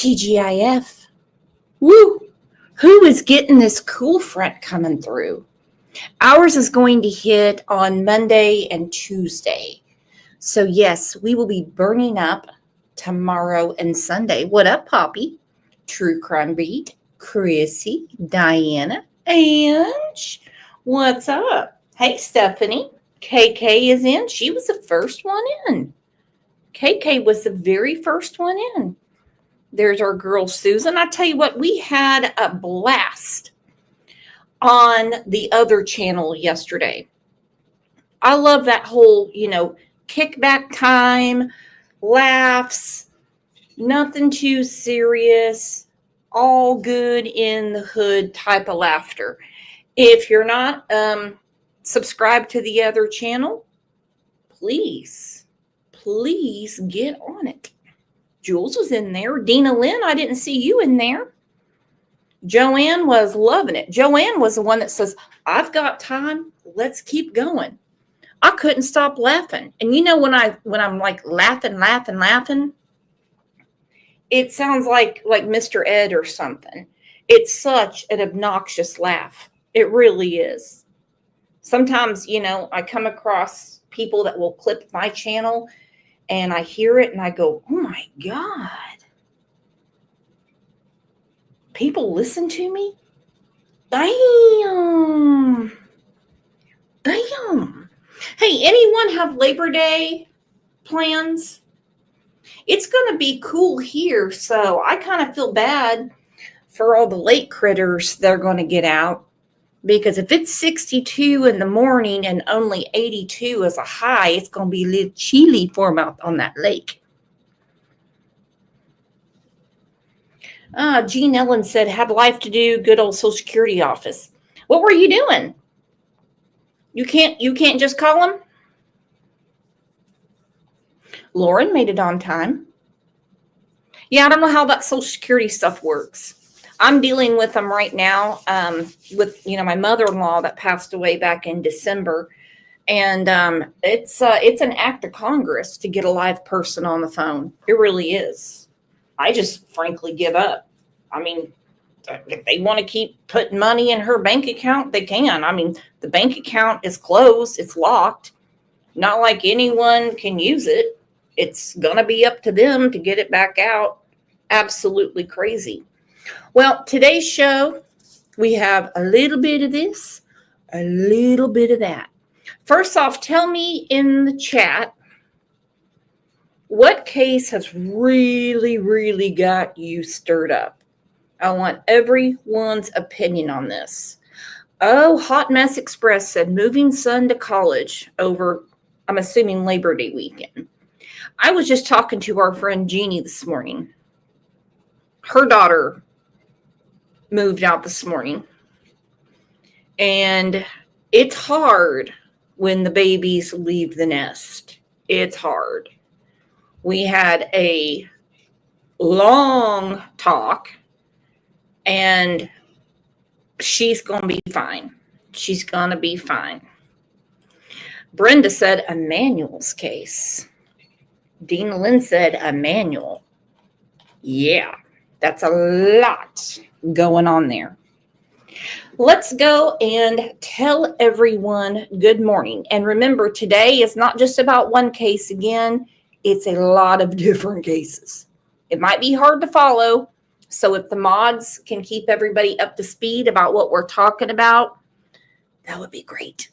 TGIF. Woo! Who is getting this cool front coming through? Ours is going to hit on Monday and Tuesday. So yes, we will be burning up tomorrow and Sunday. What up, Poppy? True Crime Beat, Chrissy, Diana, Ange. What's up? Hey, Stephanie. KK is in. She was the first one in. KK was the very first one in. There's our girl, Susan. I tell you what, we had a blast on the other channel yesterday. I love that whole, kickback time, laughs, nothing too serious, all good in the hood type of laughter. If you're not subscribed to the other channel, please get on it. Jules was in there. Dina Lynn, I didn't see you in there. Joanne was loving it. Joanne was the one that says, I've got time. Let's keep going. I couldn't stop laughing. And when I'm like laughing, it sounds like Mr. Ed or something. It's such an obnoxious laugh. It really is. Sometimes, I come across people that will clip my channel and I hear it and I go, oh my God. People listen to me? Damn. Hey, anyone have Labor Day plans? It's going to be cool here, so I kind of feel bad for all the late critters that are going to get out. Because if it's 62 in the morning and only 82 as a high, it's going to be a little chilly for them out on that lake. Jean Ellen said, had life to do, good old Social Security office. What were you doing? You can't just call them? Lauren made it on time. Yeah, I don't know how that Social Security stuff works. I'm dealing with them right now with, my mother-in-law that passed away back in December. And it's an act of Congress to get a live person on the phone. It really is. I just frankly give up. I mean, if they want to keep putting money in her bank account, they can. I mean, the bank account is closed. It's locked. Not like anyone can use it. It's going to be up to them to get it back out. Absolutely crazy. Well, today's show, we have a little bit of this, a little bit of that. First off, tell me in the chat, what case has really, really got you stirred up? I want everyone's opinion on this. Oh, Hot Mess Express said moving son to college over, I'm assuming, Labor Day weekend. I was just talking to our friend Jeannie this morning. Her daughter moved out this morning. And it's hard when the babies leave the nest. It's hard. We had a long talk, and she's going to be fine. She's going to be fine. Brenda said Emmanuel's case. Dina Lynn said Emmanuel. Yeah, that's a lot going on there. Let's go and tell everyone good morning. And remember, today is not just about one case again. It's a lot of different cases. It might be hard to follow. So if the mods can keep everybody up to speed about what we're talking about, that would be great.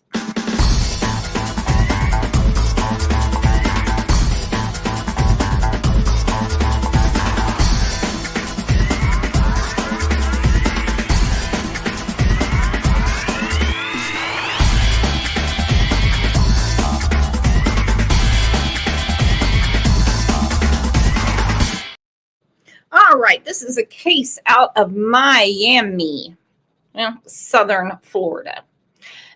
All right, this is a case out of Miami, southern Florida.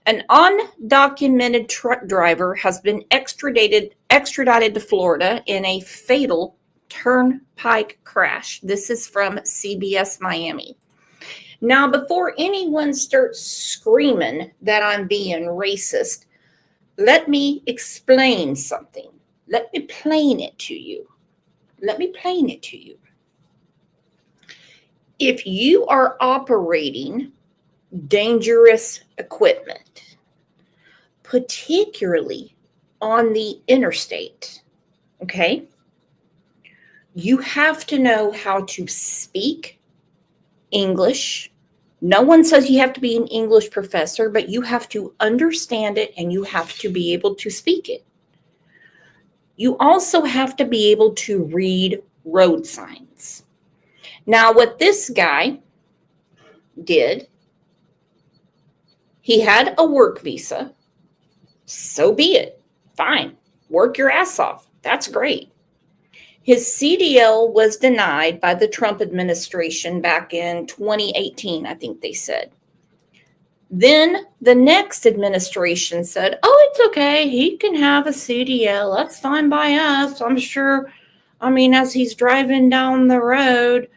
An undocumented truck driver has been extradited to Florida in a fatal turnpike crash. This is from CBS Miami. Now, before anyone starts screaming that I'm being racist, let me explain something. Let me plain it to you. If you are operating dangerous equipment, particularly on the interstate, okay, you have to know how to speak English. No one says you have to be an English professor, but you have to understand it and you have to be able to speak it. You also have to be able to read road signs. Now, what this guy did, he had a work visa. So be it. Fine. Work your ass off. That's great. His CDL was denied by the Trump administration back in 2018, I think they said. Then the next administration said, oh, it's okay. He can have a CDL. That's fine by us. I'm sure, as he's driving down the road,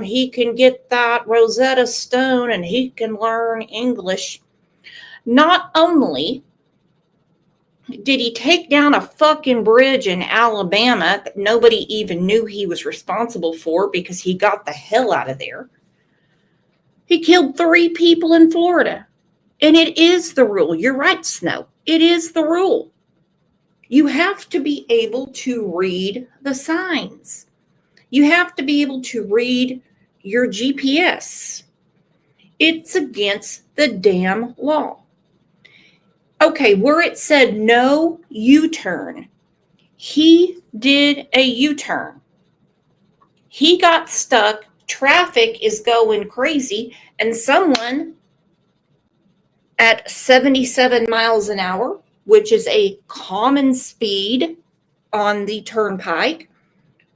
he can get that Rosetta Stone and he can learn English. Not only did he take down a fucking bridge in Alabama that nobody even knew he was responsible for because he got the hell out of there, he killed 3 people in Florida. And it is the rule. You're right, Snow. It is the rule. You have to be able to read the signs. You have to be able to read your GPS. It's against the damn law. Okay, where it said no U-turn, he did a U-turn. He got stuck. Traffic is going crazy, and someone at 77 miles an hour, which is a common speed on the turnpike,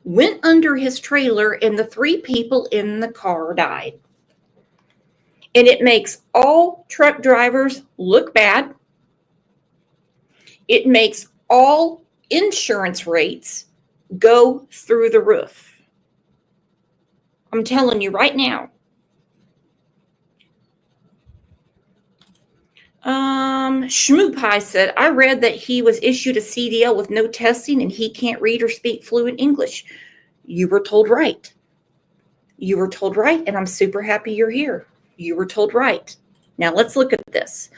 went under his trailer, and the 3 people in the car died. And it makes all truck drivers look bad. It makes all insurance rates go through the roof. I'm telling you right now. Shmoo Pie said, I read that he was issued a CDL with no testing and he can't read or speak fluent English. You were told right. You were told right, and I'm super happy you're here. You were told right. Now let's look at this.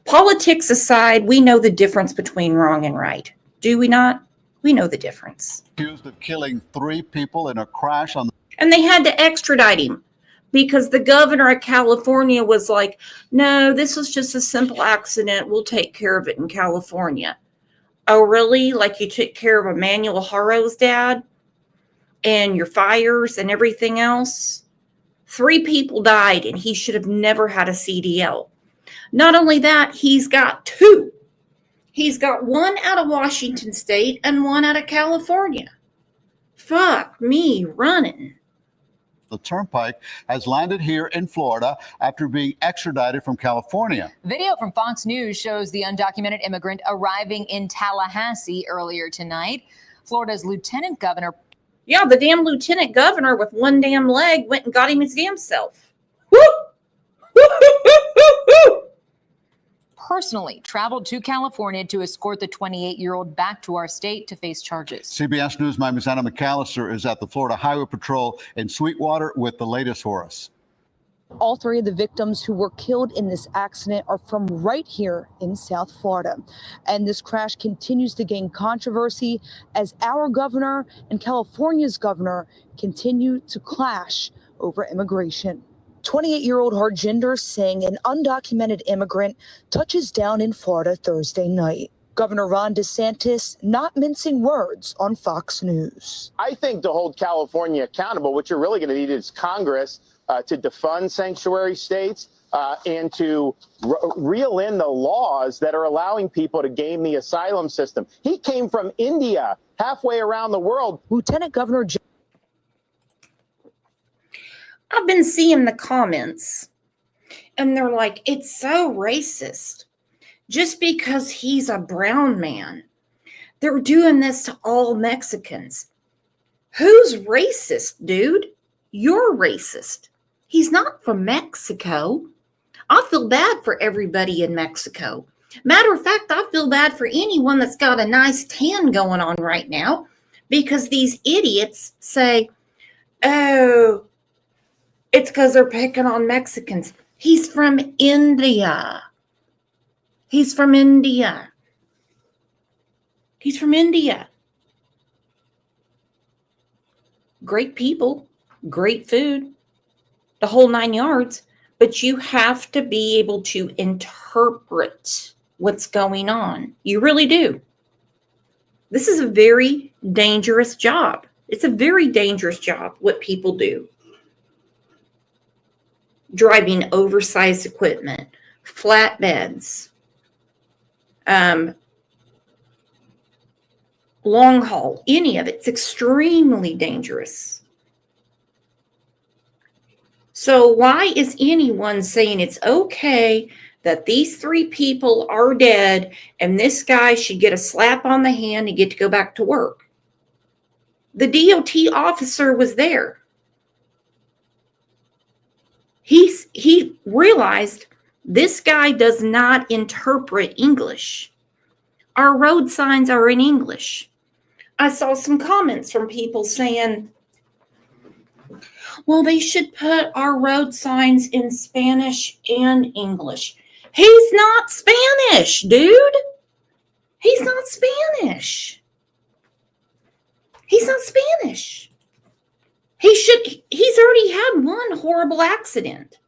Politics aside, we know the difference between wrong and right. Do we not? We know the difference. Accused of killing 3 people in a crash on the... And they had to extradite him because the governor of California was like, no, this was just a simple accident. We'll take care of it in California. Oh, really? Like you took care of Emmanuel Haro's dad and your fires and everything else? 3 people died and he should have never had a CDL. Not only that, he's got 2. He's got 1 out of Washington State and 1 out of California. Fuck me running. The turnpike has landed here in Florida after being extradited from California. Video from Fox News shows the undocumented immigrant arriving in Tallahassee earlier tonight. Florida's lieutenant governor. Yeah, the damn lieutenant governor with 1 damn leg went and got him his damn self. Woo! Personally traveled to California to escort the 28-year-old back to our state to face charges. CBS News' Miami's Anna McAllister is at the Florida Highway Patrol in Sweetwater with the latest for us. All 3 of the victims who were killed in this accident are from right here in South Florida. And this crash continues to gain controversy as our governor and California's governor continue to clash over immigration. 28-year-old Harjinder Singh, an undocumented immigrant, touches down in Florida Thursday night. Governor Ron DeSantis not mincing words on Fox News. I think to hold California accountable, what you're really going to need is Congress to defund sanctuary states and to reel in the laws that are allowing people to game the asylum system. He came from India, halfway around the world. Lieutenant Governor I've been seeing the comments, and they're like, it's so racist. Just because he's a brown man. They're doing this to all Mexicans. Who's racist, dude? You're racist. He's not from Mexico. I feel bad for everybody in Mexico. Matter of fact, I feel bad for anyone that's got a nice tan going on right now because these idiots say, oh, It's because they're picking on Mexicans. He's from India. He's from India. He's from India. Great people, great food, the whole 9 yards. But you have to be able to interpret what's going on. You really do. This is a very dangerous job. It's a very dangerous job, what people do. Driving oversized equipment, flatbeds, long haul, any of it. It's extremely dangerous. So why is anyone saying it's okay that these 3 people are dead and this guy should get a slap on the hand and get to go back to work? The DOT officer was there. He realized this guy does not interpret English. Our road signs are in English. I saw some comments from people saying, well, they should put our road signs in Spanish and English. He's not Spanish, dude. He's not Spanish. He's not Spanish. He's already had one horrible accident.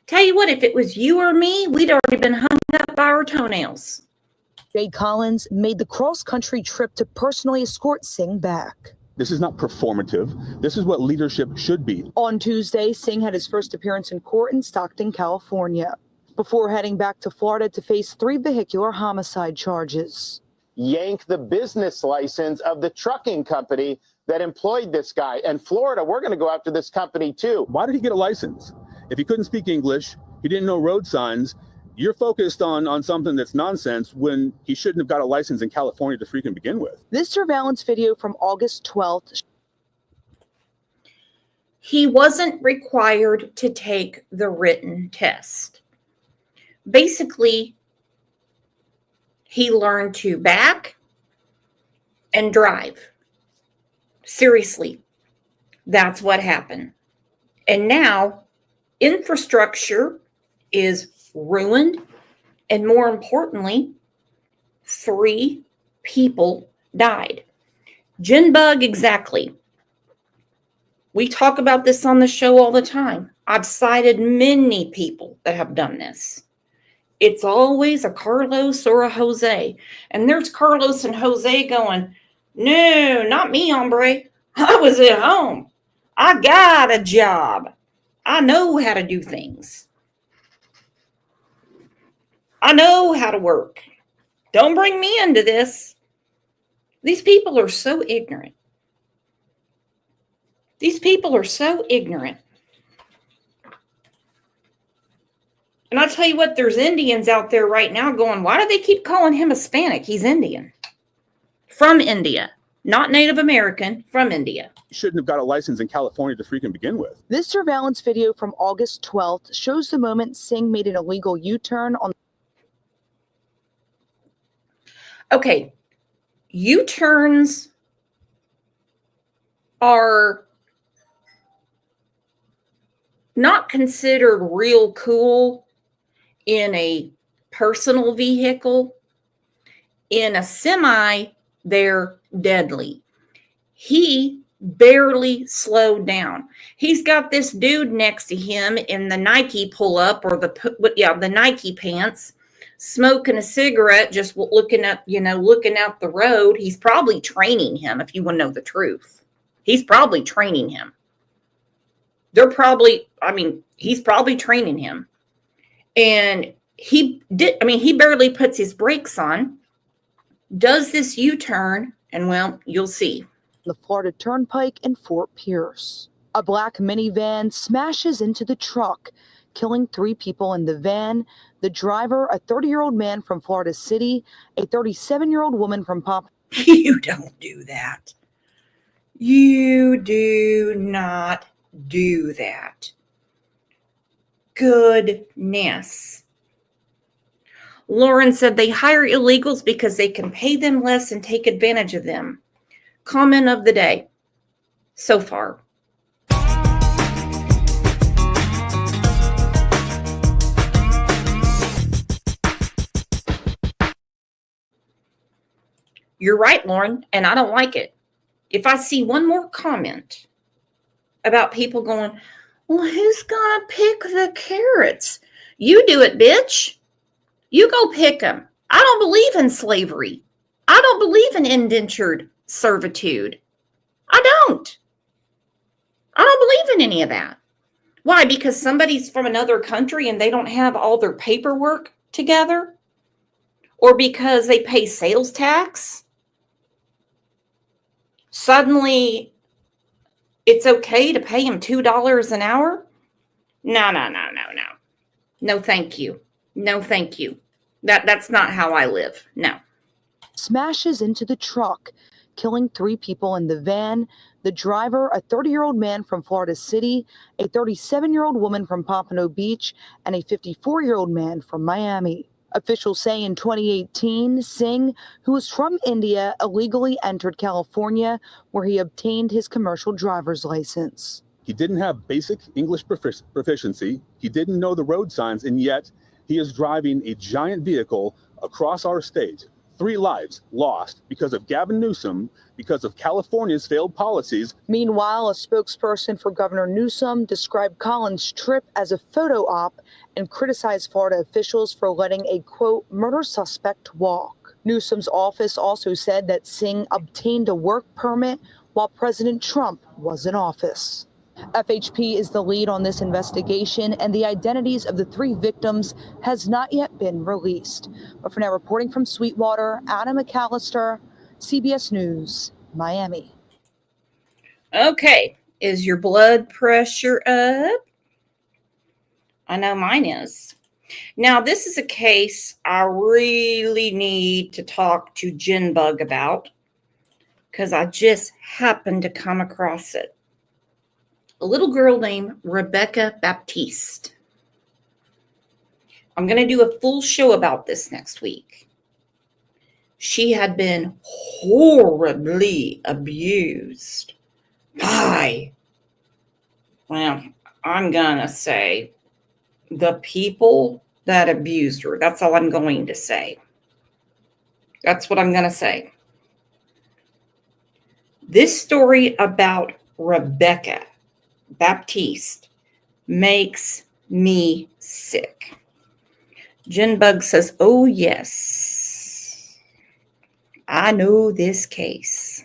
Tell you what, if it was you or me, we'd already been hung up by our toenails. Jay Collins made the cross-country trip to personally escort Singh back. This is not performative. This is what leadership should be. On Tuesday, Singh had his first appearance in court in Stockton, California, before heading back to Florida to face 3 vehicular homicide charges. Yank the business license of the trucking company that employed this guy. And Florida, we're going to go after this company too. Why did he get a license? If he couldn't speak English, he didn't know road signs, you're focused on something that's nonsense when he shouldn't have got a license in California to freaking begin with. This surveillance video from August 12th. He wasn't required to take the written test. Basically, he learned to back and drive. Seriously, that's what happened. And now infrastructure is ruined, and more importantly, 3 people died. Genbug, exactly. We talk about this on the show all the time. I've cited many people that have done this. It's always a Carlos or a Jose. And there's Carlos and Jose going, no, not me, hombre. I was at home. I got a job. I know how to do things. I know how to work. Don't bring me into this. These people are so ignorant. These people are so ignorant. And I'll tell you what, there's Indians out there right now going, why do they keep calling him Hispanic? He's Indian. From India. Not Native American, from India. He shouldn't have got a license in California to freaking begin with. This surveillance video from August 12th shows the moment Singh made an illegal U-turn on. Okay, U-turns are not considered real cool in a personal vehicle. In a semi, they're deadly. He barely slowed down. He's got this dude next to him in the Nike pull-up or the Nike pants, smoking a cigarette, just looking at the road. He's probably training him, if you want to know the truth. He's probably training him. He's probably training him. And he barely puts his brakes on, does this U-turn, and well, you'll see. The Florida Turnpike in Fort Pierce. A black minivan smashes into the truck, killing 3 people in the van. The driver, a 30-year-old man from Florida City, a 37-year-old woman from You don't do that. You do not do that. Goodness. Lauren said they hire illegals because they can pay them less and take advantage of them. Comment of the day so far. You're right, Lauren, and I don't like it. If I see one more comment about people going, well, who's going to pick the carrots? You do it, bitch. You go pick them. I don't believe in slavery. I don't believe in indentured servitude. I don't believe in any of that. Why? Because somebody's from another country and they don't have all their paperwork together? Or because they pay sales tax? Suddenly, it's okay to pay them $2 an hour? No. No, thank you. No, thank you. That's not how I live. No. Smashes into the truck, killing 3 people in the van. The driver, a 30-year-old man from Florida City, a 37-year-old woman from Pompano Beach, and a 54-year-old man from Miami. Officials say in 2018, Singh, who was from India, illegally entered California, where he obtained his commercial driver's license. He didn't have basic English proficiency. He didn't know the road signs, and yet he is driving a giant vehicle across our state. 3 lives lost because of Gavin Newsom, because of California's failed policies. Meanwhile, a spokesperson for Governor Newsom described Collins' trip as a photo op and criticized Florida officials for letting a, quote, murder suspect walk. Newsom's office also said that Singh obtained a work permit while President Trump was in office. FHP is the lead on this investigation, and the identities of the 3 victims has not yet been released. But for now, reporting from Sweetwater, Adam McAllister, CBS News, Miami. Okay. Is your blood pressure up? I know mine is. Now, this is a case I really need to talk to Jinbug about because I just happened to come across it. A little girl named Rebecca Baptiste. I'm going to do a full show about this next week. She had been horribly abused by, well, I'm going to say the people that abused her. That's all I'm going to say. That's what I'm going to say. This story about Rebecca Baptiste makes me sick. Jinbug says, oh, yes, I know this case.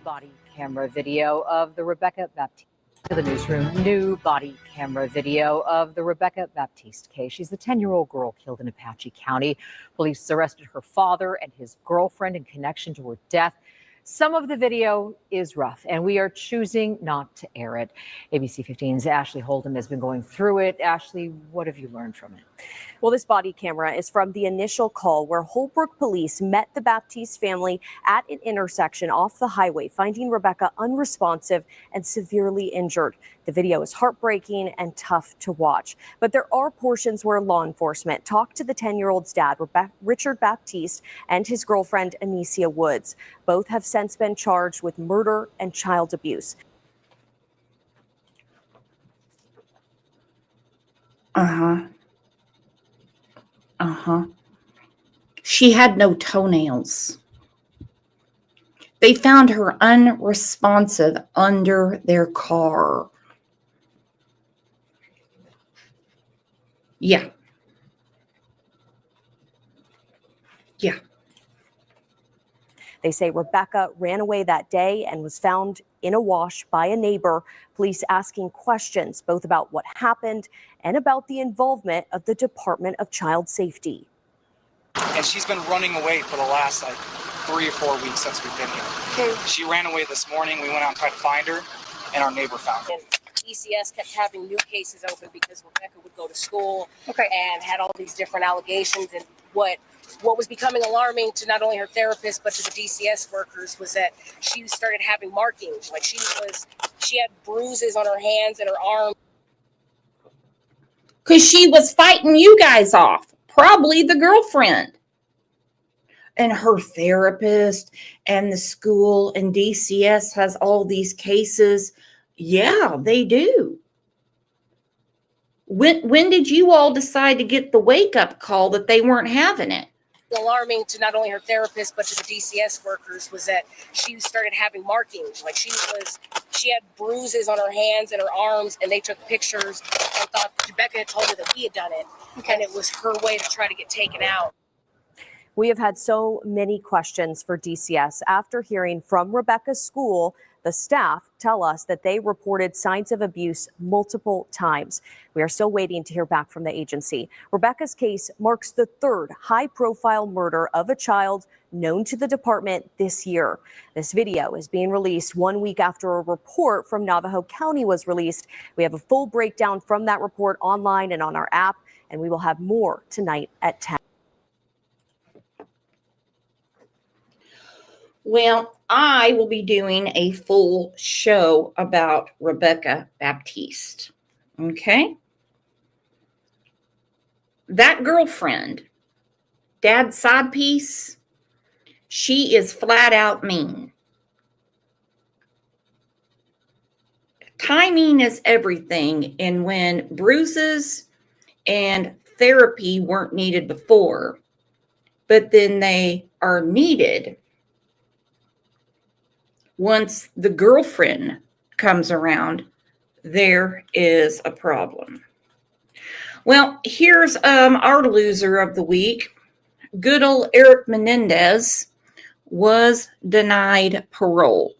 Body camera video of the Rebecca Baptiste. To the newsroom, new body camera video of the Rebecca Baptiste case. She's the 10-year-old girl killed in Apache County. Police arrested her father and his girlfriend in connection to her death. Some of the video is rough, and we are choosing not to air it. ABC 15's Ashley Holden has been going through it. Ashley, what have you learned from it? Well, this body camera is from the initial call where Holbrook police met the Baptiste family at an intersection off the highway, finding Rebecca unresponsive and severely injured. The video is heartbreaking and tough to watch, but there are portions where law enforcement talked to the 10-year-old's dad, Richard Baptiste, and his girlfriend, Anicia Woods. Both have since been charged with murder and child abuse. She had no toenails. They found her unresponsive under their car. Yeah. They say Rebecca ran away that day and was found in a wash by a neighbor. Police asking questions both about what happened and about the involvement of the Department of Child Safety. And she's been running away for the last 3 or 4 weeks since we've been here. She ran away this morning. We went out and tried to find her, and our neighbor found her. And DCS kept having new cases open because Rebecca would go to school and had all these different allegations. And what was becoming alarming to not only her therapist but to the DCS workers was that she started having markings. Like she had bruises on her hands and her arms. Because she was fighting you guys off. Probably the girlfriend. And her therapist and the school and DCS has all these cases. Yeah, they do. When did you all decide to get the wake-up call that they weren't having it? Alarming to not only her therapist but to the DCS workers was that she started having markings. Like she had bruises on her hands and her arms, and they took pictures and thought Rebecca had told her that he had done it, and it was her way to try to get taken out. We have had so many questions for DCS after hearing from Rebecca's school. The staff tell us that they reported signs of abuse multiple times. We are still waiting to hear back from the agency. Rebecca's case marks the third high-profile murder of a child known to the department this year. This video is being released 1 week after a report from Navajo County was released. We have a full breakdown from that report online and on our app, and we will have more tonight at 10. Well, I will be doing a full show about Rebecca Baptiste. Okay? That girlfriend, dad's side piece, she is flat out mean. Timing is everything, and when bruises and therapy weren't needed before, but then they are needed once the girlfriend comes around, there is a problem. Well, here's our loser of the week. Good old Eric Menendez was denied parole.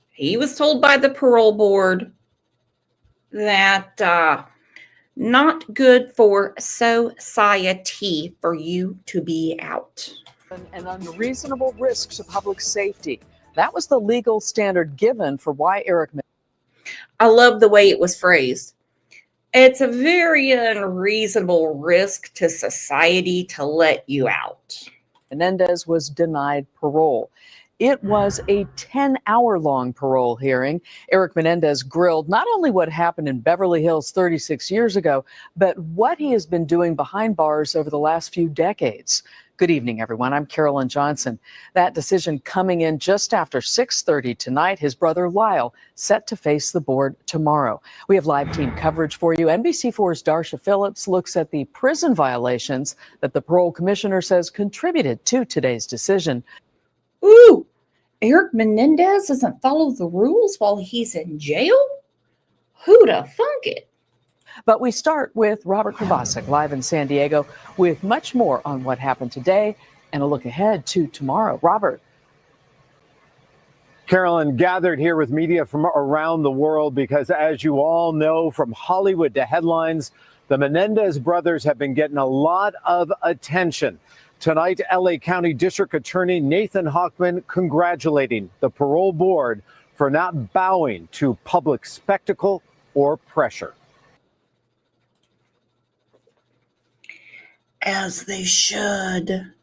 He was told by the parole board that not good for society for you to be out. An unreasonable risk to public safety. That was the legal standard given for why Eric. I love the way it was phrased. It's a very unreasonable risk to society to let you out. Menendez was denied parole. It was a 10-hour-long parole hearing. Eric Menendez grilled not only what happened in Beverly Hills 36 years ago, but what he has been doing behind bars over the last few decades. Good evening, everyone. I'm Carolyn Johnson. That decision coming in just after 6:30 tonight. His brother Lyle set to face the board tomorrow. We have live team coverage for you. NBC4's Darsha Phillips looks at the prison violations that the parole commissioner says contributed to today's decision. Ooh, Eric Menendez doesn't follow the rules while he's in jail? Who'd have thunk it? But we start with Robert Kovacic live in San Diego with much more on what happened today and a look ahead to tomorrow. Robert. Carolyn, gathered here with media from around the world because, as you all know, from Hollywood to headlines, the Menendez brothers have been getting a lot of attention. Tonight, LA County District Attorney Nathan Hochman congratulating the parole board for not bowing to public spectacle or pressure. As they should.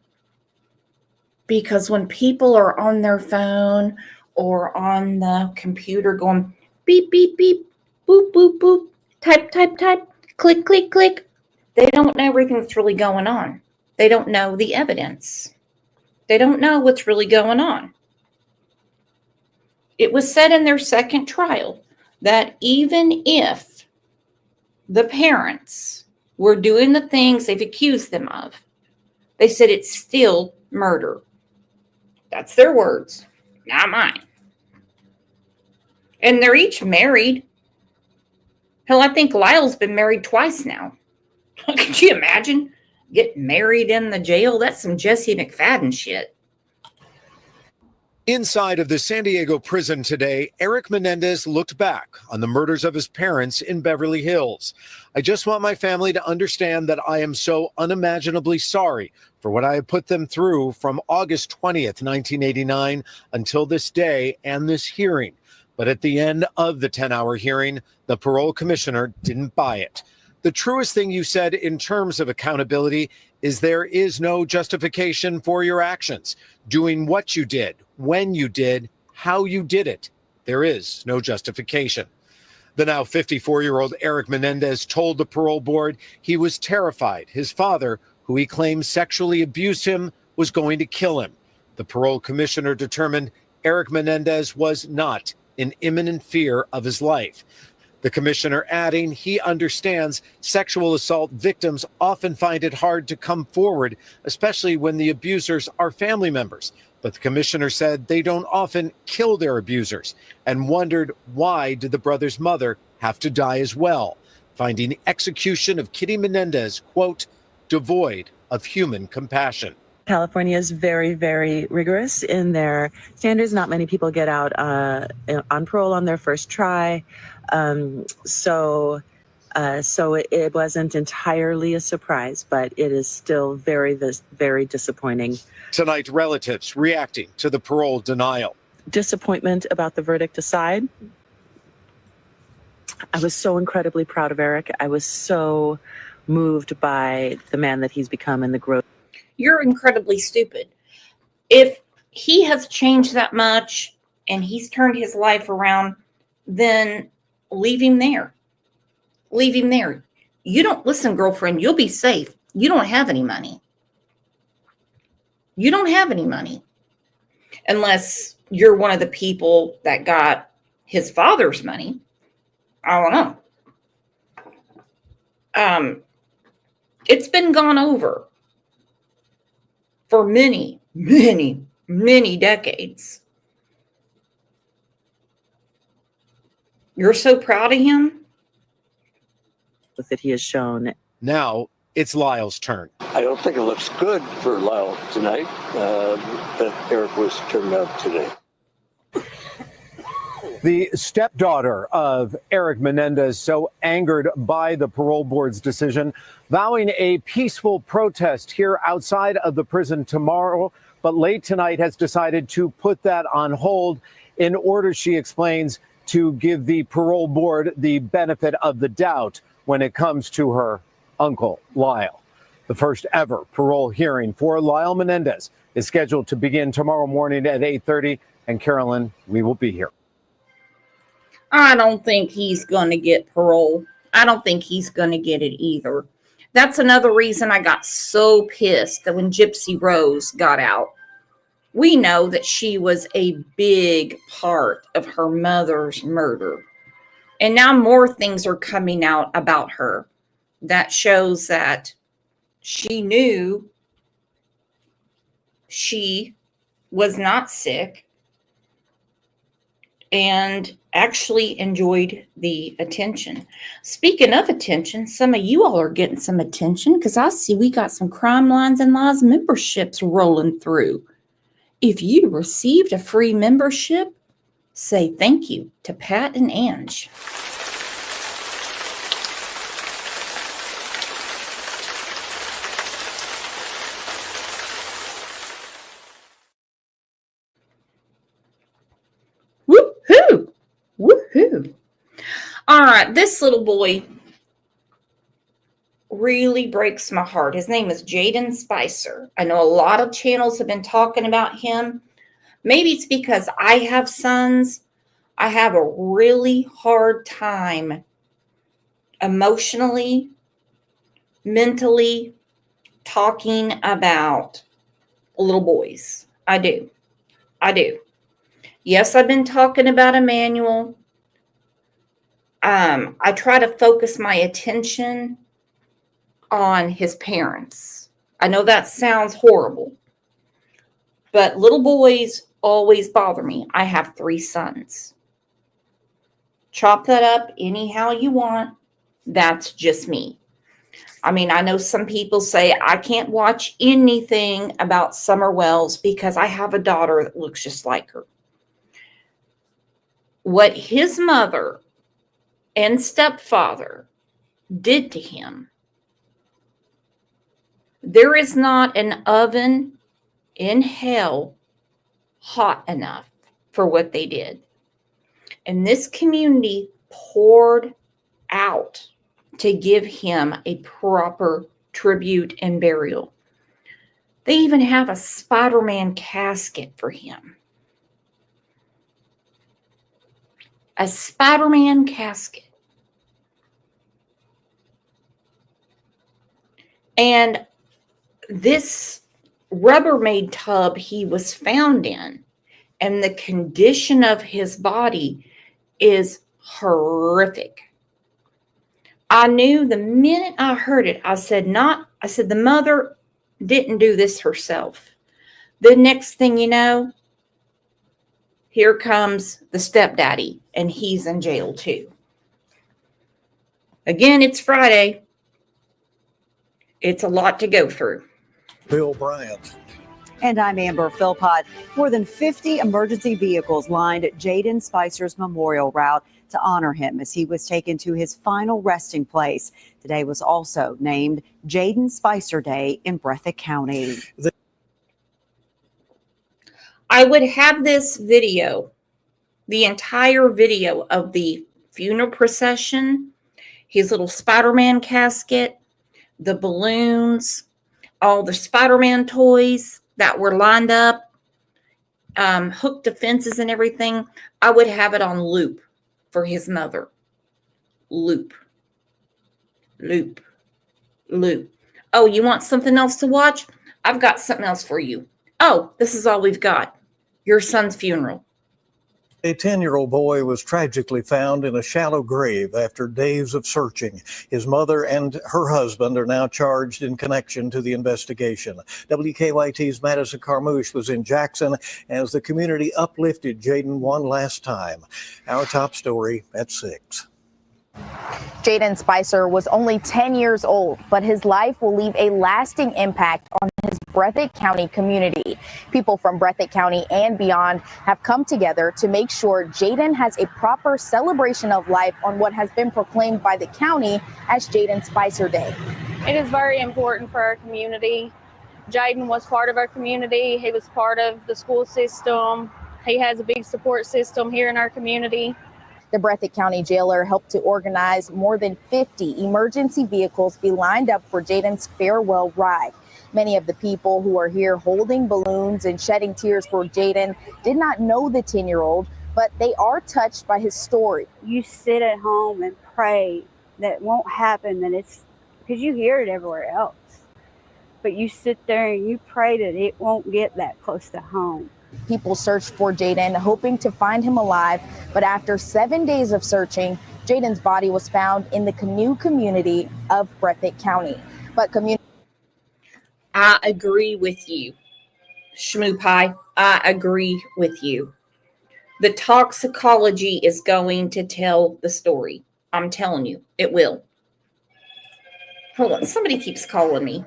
Because when people are on their phone or on the computer going beep, beep, beep, boop, boop, boop, type, type, type, click, click, click, they don't know everything that's really going on. They don't know the evidence. They don't know what's really going on. It was said in their second trial that even if the parents were doing the things they've accused them of, they said it's still murder. That's their words, not mine. And they're each married. Hell, I think Lyle's been married twice now. Could you imagine getting married in the jail? That's some Jesse McFadden shit. Inside of the San Diego prison today, Eric Menendez looked back on the murders of his parents in Beverly Hills. I just want my family to understand that I am so unimaginably sorry for what I have put them through from August 20th, 1989 until this day and this hearing. But at the end of the 10-hour hearing, the parole commissioner didn't buy it. The truest thing you said in terms of accountability is there is no justification for your actions. Doing what you did, when you did, how you did it. There is no justification. The now 54-year-old Eric Menendez told the parole board he was terrified his father, who he claims sexually abused him, was going to kill him. The parole commissioner determined Eric Menendez was not in imminent fear of his life. The commissioner adding he understands sexual assault victims often find it hard to come forward, especially when the abusers are family members. But the commissioner said they don't often kill their abusers and wondered why did the brother's mother have to die as well, finding the execution of Kitty Menendez, quote, devoid of human compassion. California is very, very rigorous in their standards. Not many people get out on parole on their first try. So it wasn't entirely a surprise, but it is still very, very disappointing. Tonight, relatives reacting to the parole denial. Disappointment about the verdict aside, I was so incredibly proud of Eric. I was so moved by the man that he's become and the growth. You're incredibly stupid. If he has changed that much and he's turned his life around, then leave him there. Leave him there. You don't listen, girlfriend, you'll be safe. You don't have any money. You don't have any money. Unless you're one of the people that got his father's money. I don't know. It's been gone over for many, many, many decades. You're so proud of him? That he has shown. Now it's Lyle's turn. I don't think it looks good for Lyle tonight that Eric was turned out today. The stepdaughter of Eric Menendez, so angered by the parole board's decision, vowing a peaceful protest here outside of the prison tomorrow, but late tonight has decided to put that on hold in order, she explains, to give the parole board the benefit of the doubt when it comes to her uncle, Lyle. The first ever parole hearing for Lyle Menendez is scheduled to begin tomorrow morning at 8:30. And Carolyn, we will be here. I don't think he's going to get parole. I don't think he's going to get it either. That's another reason I got so pissed that when Gypsy Rose got out. We know that she was a big part of her mother's murder. And now more things are coming out about her. That shows that she knew she was not sick and actually enjoyed the attention. Speaking of attention, some of you all are getting some attention because I see we got some Crime Lines and Laws memberships rolling through. If you received a free membership, say thank you to Pat and Ange. Woohoo! Woohoo! All right, this little boy really breaks my heart. His name is Jaden Spicer. I know a lot of channels have been talking about him. Maybe it's because I have sons. I have a really hard time emotionally, mentally talking about little boys. I do. Yes, I've been talking about Emmanuel. I try to focus my attention on his parents. I know that sounds horrible, but little boys always bother me. I have 3 sons. Chop that up anyhow you want. That's just me. I mean, I know some people say I can't watch anything about Summer Wells because I have a daughter that looks just like her. What his mother and stepfather did to him, there is not an oven in hell hot enough for what they did. And this community poured out to give him a proper tribute and burial. They even have a Spider-Man casket for him. A Spider-Man casket. And this Rubbermaid tub he was found in and the condition of his body is horrific. I knew the minute I heard it, I said, the mother didn't do this herself. The next thing you know, here comes the stepdaddy, and he's in jail too. Again, it's Friday. It's a lot to go through. Bill Bryant. And I'm Amber Philpott. More than 50 emergency vehicles lined Jaden Spicer's memorial route to honor him as he was taken to his final resting place. Today was also named Jaden Spicer Day in Breathitt County. I would have this video, the entire video of the funeral procession, his little Spider-Man casket, the balloons, all the Spider-Man toys that were lined up, hooked to fences and everything. I would have it on loop for his mother. Loop. Loop. Loop. Oh, you want something else to watch? I've got something else for you. Oh, this is all we've got. Your son's funeral. A 10-year-old boy was tragically found in a shallow grave after days of searching. His mother and her husband are now charged in connection to the investigation. WKYT's Madison Carmouche was in Jackson as the community uplifted Jaden one last time. Our top story at 6. Jaden Spicer was only 10 years old, but his life will leave a lasting impact on his Breathitt County community. People from Breathitt County and beyond have come together to make sure Jaden has a proper celebration of life on what has been proclaimed by the county as Jaden Spicer Day. It is very important for our community. Jaden was part of our community. He was part of the school system. He has a big support system here in our community. The Breathitt County jailer helped to organize more than 50 emergency vehicles be lined up for Jaden's farewell ride. Many of the people who are here holding balloons and shedding tears for Jaden did not know the 10-year-old, but they are touched by his story. You sit at home and pray that it won't happen, and it's because you hear it everywhere else. But you sit there and you pray that it won't get that close to home. People searched for Jaden, hoping to find him alive, but after 7 days of searching, Jaden's body was found in the Canoe community of Breathitt County. But I agree with you, Shmoo Pie. I agree with you. The toxicology is going to tell the story. I'm telling you, it will. Hold on, somebody keeps calling me.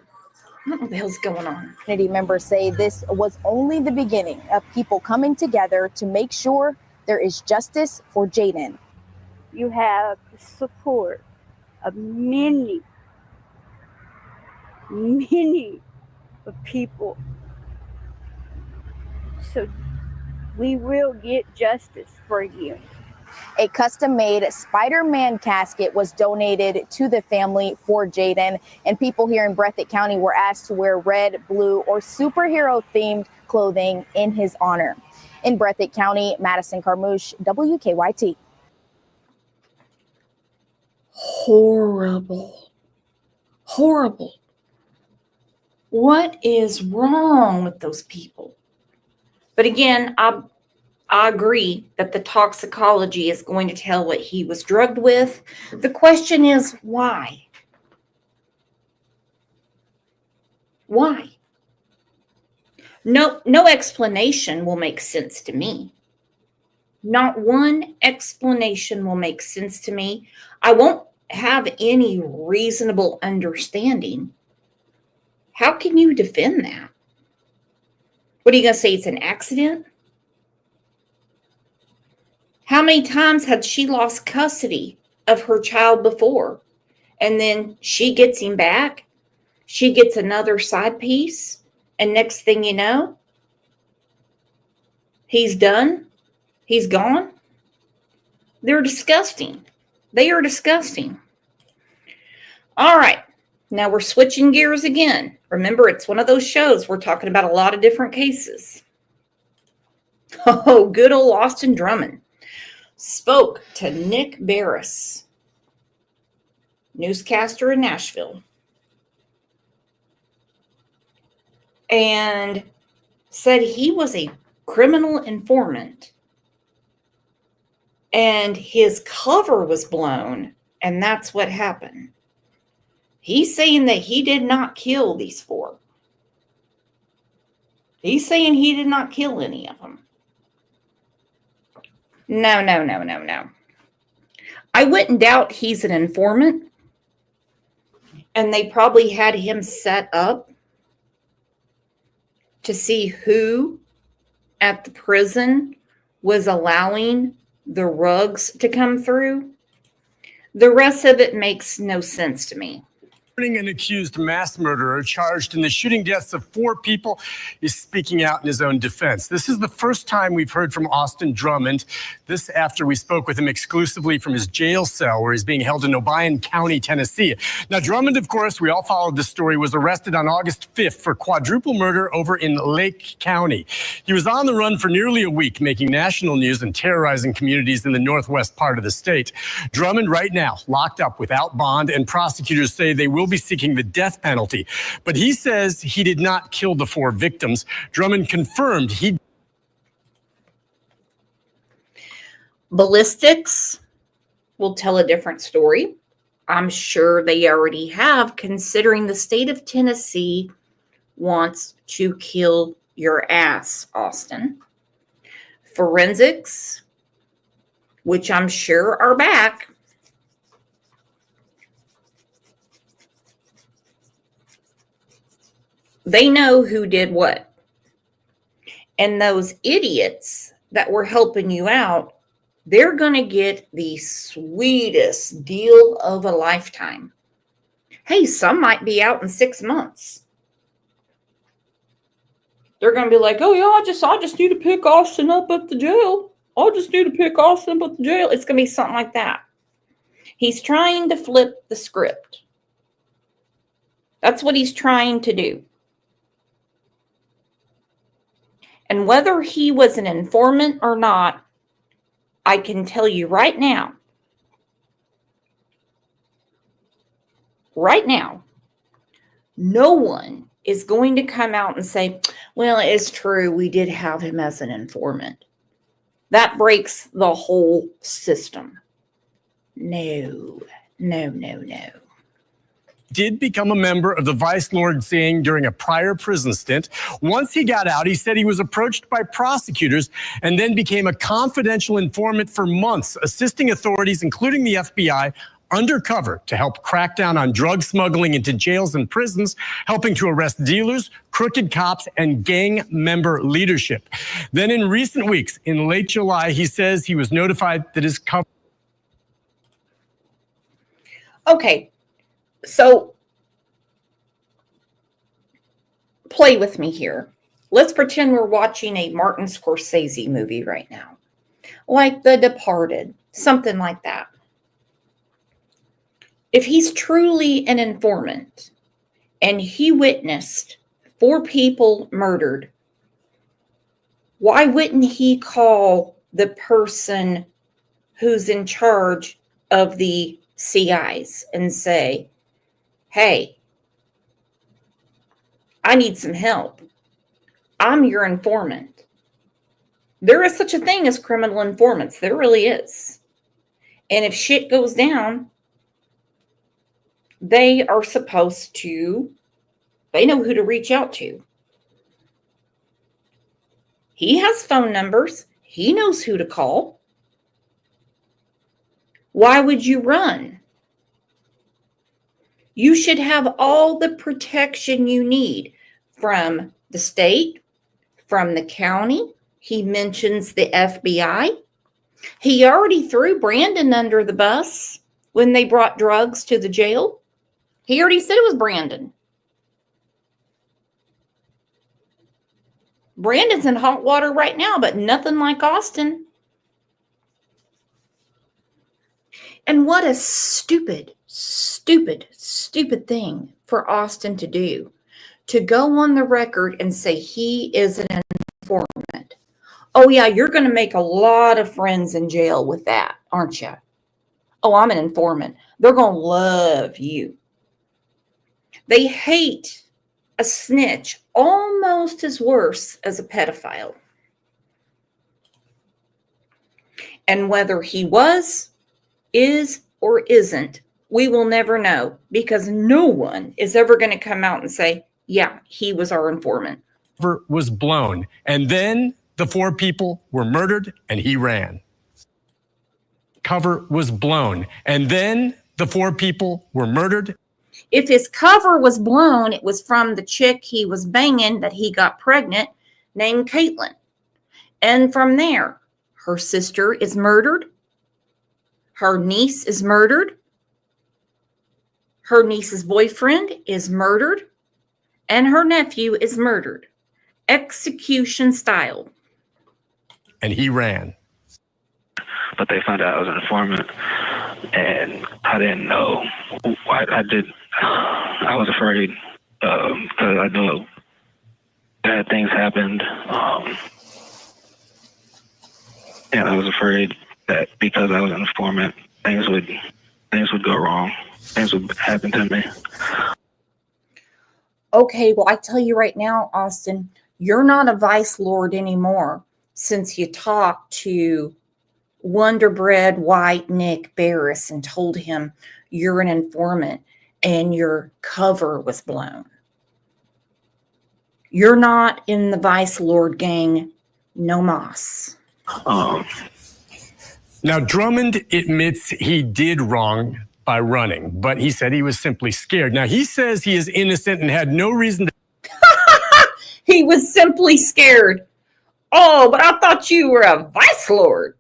What the hell's going on? Community members say this was only the beginning of people coming together to make sure there is justice for Jaden. You have the support of many of people. So we will get justice for you. A custom-made Spider-Man casket was donated to the family for Jaden, and people here in Breathitt County were asked to wear red, blue, or superhero-themed clothing in his honor. In Breathitt County, Madison Carmouche, WKYT. Horrible. Horrible. What is wrong with those people? But again, I agree that the toxicology is going to tell what he was drugged with. The question is, why? Why? No explanation will make sense to me. Not one explanation will make sense to me. I won't have any reasonable understanding. How can you defend that? What are you going to say? It's an accident? How many times had she lost custody of her child before? And then she gets him back. She gets another side piece. And next thing you know, he's done. He's gone. They're disgusting. They are disgusting. All right. Now we're switching gears again. Remember, it's one of those shows. We're talking about a lot of different cases. Oh, good old Austin Drummond spoke to Nick Barris, newscaster in Nashville, and said he was a criminal informant and his cover was blown And that's what happened. He's saying that he did not kill these 4. He's saying he did not kill any of them. No, no, no, no, no. I wouldn't doubt he's an informant. And they probably had him set up to see who at the prison was allowing the rugs to come through. The rest of it makes no sense to me. An accused mass murderer charged in the shooting deaths of 4 people is speaking out in his own defense. This is the first time we've heard from Austin Drummond. This after we spoke with him exclusively from his jail cell where he's being held in Obion County, Tennessee. Now, Drummond, of course, we all followed this story, was arrested on August 5th for quadruple murder over in Lake County. He was on the run for nearly a week, making national news and terrorizing communities in the northwest part of the state. Drummond right now locked up without bond, and prosecutors say they will be seeking the death penalty. But he says he did not kill the 4 victims. Drummond confirmed he... Ballistics will tell a different story. I'm sure they already have, considering the state of Tennessee wants to kill your ass, Austin. Forensics, which I'm sure are back. They know who did what. And those idiots that were helping you out, they're going to get the sweetest deal of a lifetime. Hey, some might be out in 6 months. They're going to be like, oh yeah, I just need to pick Austin up at the jail. I just need to pick Austin up at the jail. It's going to be something like that. He's trying to flip the script. That's what he's trying to do. And whether he was an informant or not, I can tell you right now, no one is going to come out and say, well, it's true, we did have him as an informant. That breaks the whole system. No. Did become a member of the Vice Lord gang during a prior prison stint. Once he got out, he said he was approached by prosecutors and then became a confidential informant for months, assisting authorities, including the FBI, undercover to help crack down on drug smuggling into jails and prisons, helping to arrest dealers, crooked cops, and gang member leadership. Then in recent weeks, in late July, he says he was notified that his cover... Okay. So, play with me here. Let's pretend we're watching a Martin Scorsese movie right now. Like The Departed, something like that. If he's truly an informant and he witnessed 4 people murdered, why wouldn't he call the person who's in charge of the CIs and say, hey, I need some help. I'm your informant. There is such a thing as criminal informants. There really is. And if shit goes down, they are supposed to, they know who to reach out to. He has phone numbers. He knows who to call. Why would you run? You should have all the protection you need from the state, from the county. He mentions the FBI. He already threw Brandon under the bus when they brought drugs to the jail. He already said it was Brandon. Brandon's in hot water right now, but nothing like Austin. And what a stupid thing for Austin to do, to go on the record and say he is an informant. Oh yeah, you're going to make a lot of friends in jail with that, aren't you? Oh, I'm an informant. They're going to love you. They hate a snitch almost as worse as a pedophile. And whether he was, is, or isn't, we will never know, because no one is ever going to come out and say, yeah, he was our informant. Was blown, and then the 4 people were murdered and he ran. Cover was blown, and then the 4 people were murdered. If his cover was blown, it was from the chick he was banging that he got pregnant, named Caitlin. And from there, her sister is murdered. Her niece is murdered. Her niece's boyfriend is murdered. And her nephew is murdered. Execution style. And he ran. But they found out I was an informant, and I didn't know. I was afraid because I knew bad things happened, and I was afraid that because I was an informant, things would go wrong. Things would happen to me. Okay, well, I tell you right now, Austin, you're not a vice lord anymore since you talked to Wonderbread White Nick Barris and told him you're an informant and your cover was blown. You're not in the vice lord gang, no mas. Now, Drummond admits he did wrong by running, but he said he was simply scared. Now, he says he is innocent and had no reason to. He was simply scared. Oh, but I thought you were a vice lord.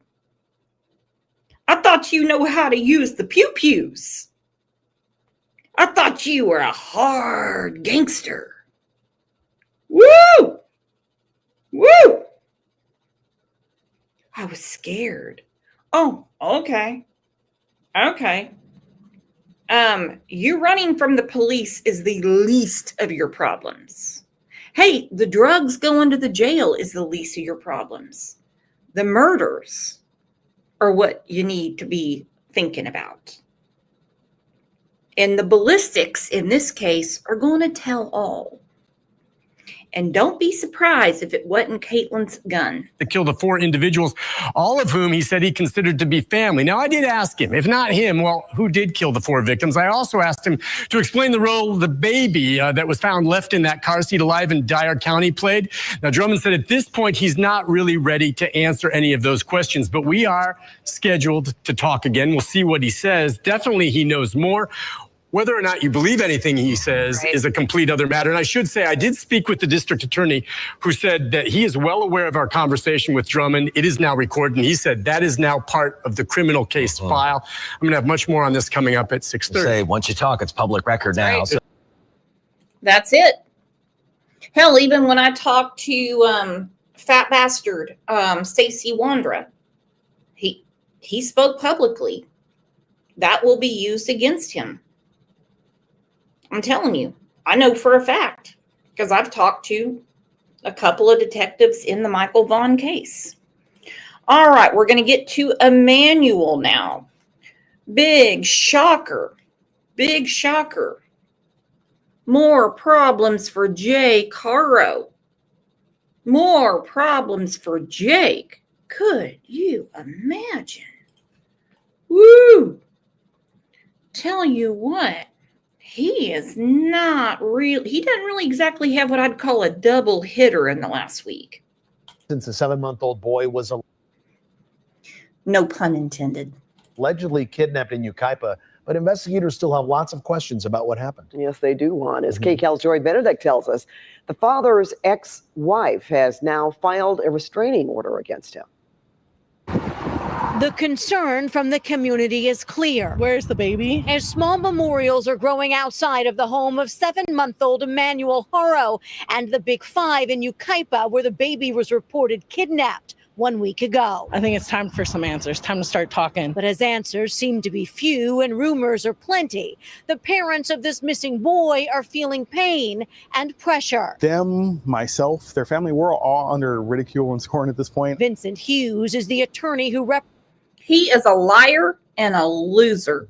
I thought you know how to use the pew-pews. I thought you were a hard gangster. Woo! Woo! I was scared. Oh, okay. Okay. You running from the police is the least of your problems. Hey, the drugs going to the jail is the least of your problems. The murders are what you need to be thinking about. And the ballistics in this case are going to tell all. And don't be surprised if it wasn't Caitlin's gun. To kill the 4 individuals, all of whom he said he considered to be family. Now, I did ask him, if not him, well, who did kill the 4 victims? I also asked him to explain the role the baby that was found left in that car seat alive in Dyer County played. Now, Drummond said at this point, he's not really ready to answer any of those questions, but we are scheduled to talk again. We'll see what he says. Definitely, he knows more. Whether or not you believe anything he says is a complete other matter. And I should say, I did speak with the district attorney who said that he is well aware of our conversation with Drummond. It is now recorded. And he said that is now part of the criminal case file. I'm going to have much more on this coming up at 6:30. Say, once you talk, it's public record now. Right. So. That's it. Hell, even when I talked to fat bastard Stacey Wandra, he spoke publicly. That will be used against him. I'm telling you, I know for a fact because I've talked to a couple of detectives in the Michael Vaughn case. All right, we're going to get to Emmanuel now. Big shocker. Big shocker. More problems for Jake Haro. More problems for Jake. Could you imagine? Woo! Tell you what. He is not real. He doesn't really exactly have what I'd call a double hitter in the last week. Since the 7-month-old boy was no pun intended, allegedly kidnapped in Yucaipa, but investigators still have lots of questions about what happened. Yes, they do, Juan. As KCAL's Joy Benedict tells us, the father's ex-wife has now filed a restraining order against him. The concern from the community is clear. Where's the baby? As small memorials are growing outside of the home of 7-month-old Emmanuel Haro and the Big 5 in Yucaipa, where the baby was reported kidnapped 1 week ago. I think it's time for some answers, time to start talking. But as answers seem to be few and rumors are plenty, the parents of this missing boy are feeling pain and pressure. Them, myself, their family, we're all under ridicule and scorn at this point. Vincent Hughes is the attorney who He is a liar and a loser,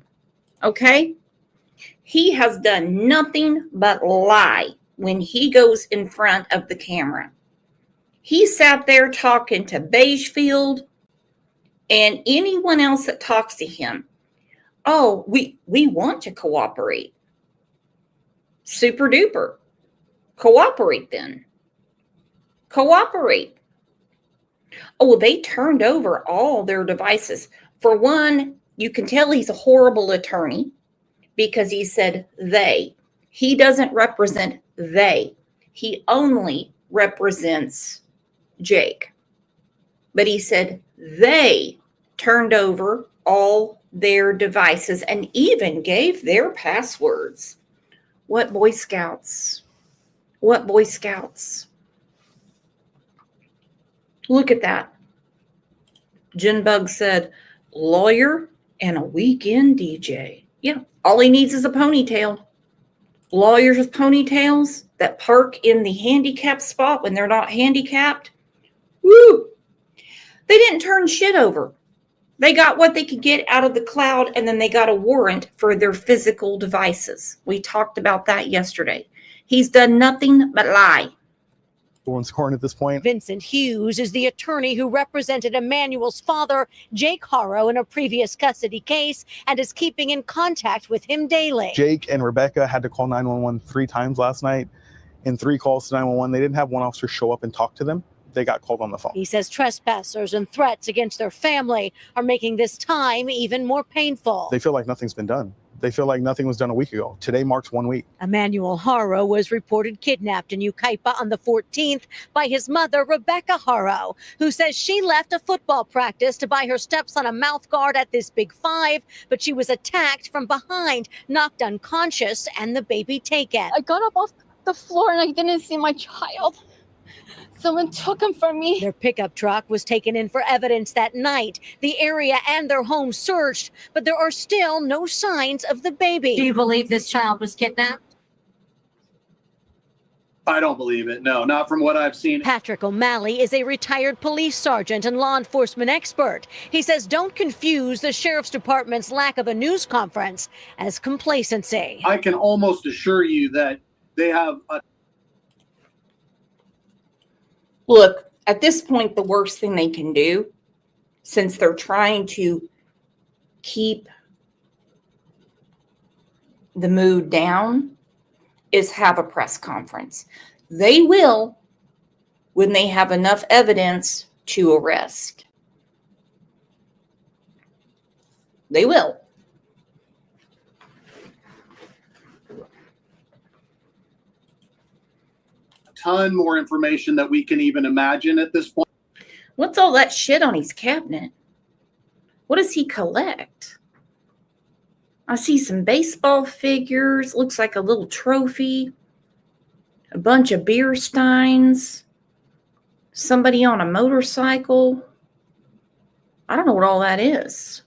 okay? He has done nothing but lie when he goes in front of the camera. He sat there talking to Beigefield and anyone else that talks to him. Oh, we want to cooperate. Super duper. Cooperate then. Cooperate. Oh, well, they turned over all their devices. For one, you can tell he's a horrible attorney because he said they. He doesn't represent they. He only represents Jake. But he said they turned over all their devices and even gave their passwords. What Boy Scouts? What Boy Scouts? Look at that. Jinbug said, lawyer and a weekend DJ. Yeah, all he needs is a ponytail. Lawyers with ponytails that park in the handicapped spot when they're not handicapped. Woo! They didn't turn shit over. They got what they could get out of the cloud, and then they got a warrant for their physical devices. We talked about that yesterday. He's done nothing but lie. Everyone's scoring at this point. Vincent Hughes is the attorney who represented Emmanuel's father, Jake Haro, in a previous custody case and is keeping in contact with him daily. Jake and Rebecca had to call 911 3 times last night. In 3 calls to 911, they didn't have one officer show up and talk to them. They got called on the phone. He says trespassers and threats against their family are making this time even more painful. They feel like nothing's been done. They feel like nothing was done a week ago. Today marks 1 week. Emmanuel Haro was reported kidnapped in Yucaipa on the 14th by his mother, Rebecca Haro, who says she left a football practice to buy her stepson a mouth guard at this Big Five, but she was attacked from behind, knocked unconscious, and the baby taken. I got up off the floor and I didn't see my child. Someone took him from me. Their pickup truck was taken in for evidence that night. The area and their home searched, but there are still no signs of the baby. Do you believe this child was kidnapped? I don't believe it. No, not from what I've seen. Patrick O'Malley is a retired police sergeant and law enforcement expert. He says don't confuse the sheriff's department's lack of a news conference as complacency. I can almost assure you that they have a Look, at this point, the worst thing they can do, since they're trying to keep the mood down, is have a press conference. They will when they have enough evidence to arrest. They will. ton more information that we can even imagine at this point. What's all that shit on his cabinet? What does he collect? I see some baseball figures. Looks like a little trophy. A bunch of beer steins. Somebody on a motorcycle. I don't know what all that is.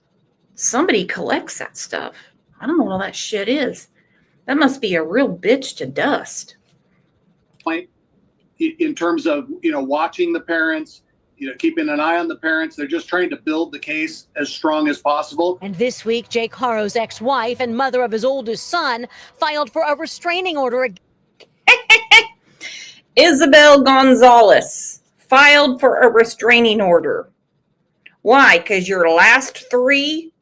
Somebody collects that stuff. I don't know what all that shit is. That must be a real bitch to dust. In terms of, watching the parents, keeping an eye on the parents. They're just trying to build the case as strong as possible. And this week, Jake Haro's ex-wife and mother of his oldest son filed for a restraining order. Isabel Gonzalez filed for a restraining order. Why? Because your last 3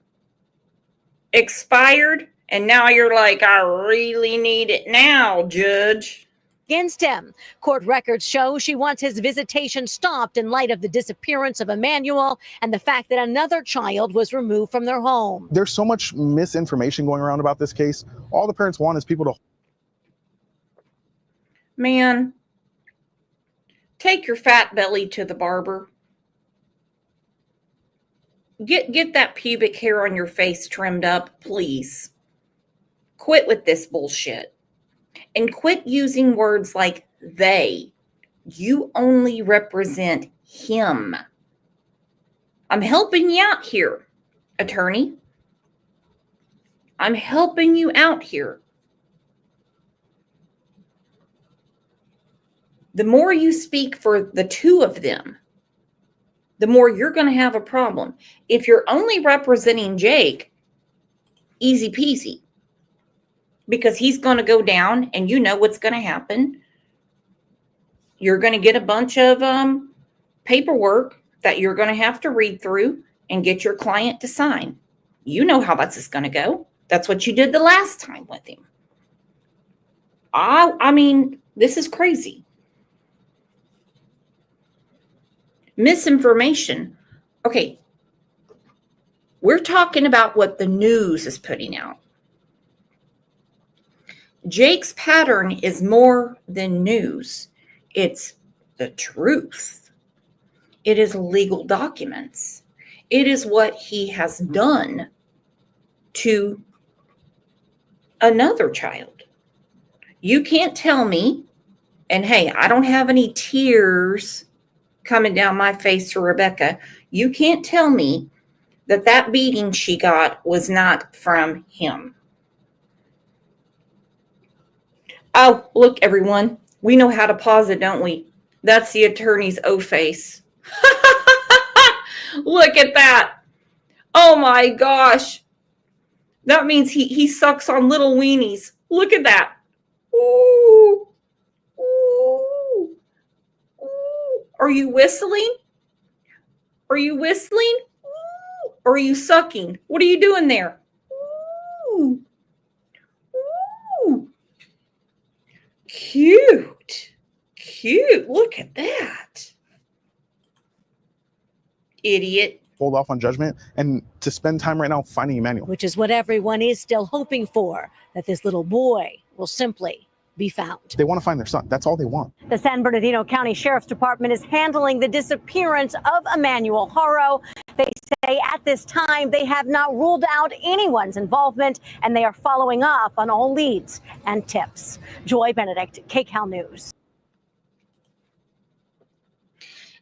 expired, and now you're like, I really need it now, Judge. Against him. Court records show she wants his visitation stopped in light of the disappearance of Emmanuel and the fact that another child was removed from their home. There's so much misinformation going around about this case. All the parents want is people to... Man, take your fat belly to the barber. Get that pubic hair on your face trimmed up, please. Quit with this bullshit. And quit using words like they. You only represent him. I'm helping you out here, attorney. I'm helping you out here. The more you speak for the 2 of them, the more you're going to have a problem. If you're only representing Jake, easy peasy. Because he's going to go down and you know what's going to happen. You're going to get a bunch of paperwork that you're going to have to read through and get your client to sign. You know how that's going to go. That's what you did the last time with him. I mean, this is crazy. Misinformation. Okay. We're talking about what the news is putting out. Jake's pattern is more than news. It's the truth. It is legal documents. It is what he has done to another child. You can't tell me, and hey, I don't have any tears coming down my face for Rebecca. You can't tell me that that beating she got was not from him. Oh, look, everyone. We know how to pause it, don't we? That's the attorney's O face. Look at that. Oh my gosh. That means he sucks on little weenies. Look at that. Ooh. Ooh. Ooh. Are you whistling? Are you whistling? Ooh. Or are you sucking? What are you doing there? Ooh. Ooh. Cute. Cute. Look at that. Idiot. Hold off on judgment and to spend time right now finding Emmanuel. Which is what everyone is still hoping for, that this little boy will simply be found. They want to find their son. That's all they want. The San Bernardino County Sheriff's Department is handling the disappearance of Emmanuel Haro. They say at this time they have not ruled out anyone's involvement, and they are following up on all leads and tips. Joy Benedict, KCAL News.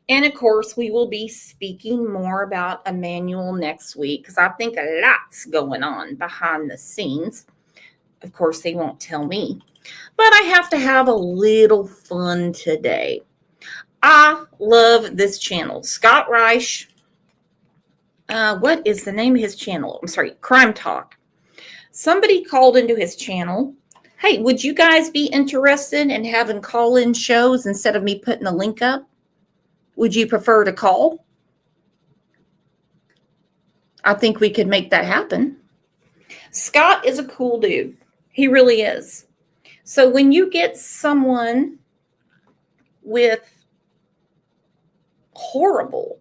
And of course, we will be speaking more about Emmanuel next week because I think a lot's going on behind the scenes. Of course, they won't tell me, but I have to have a little fun today. I love this channel. Scott Reich. What is the name of his channel? I'm sorry, Crime Talk. Somebody called into his channel. Hey, would you guys be interested in having call-in shows instead of me putting the link up? Would you prefer to call? I think we could make that happen. Scott is a cool dude. He really is. So when you get someone with horrible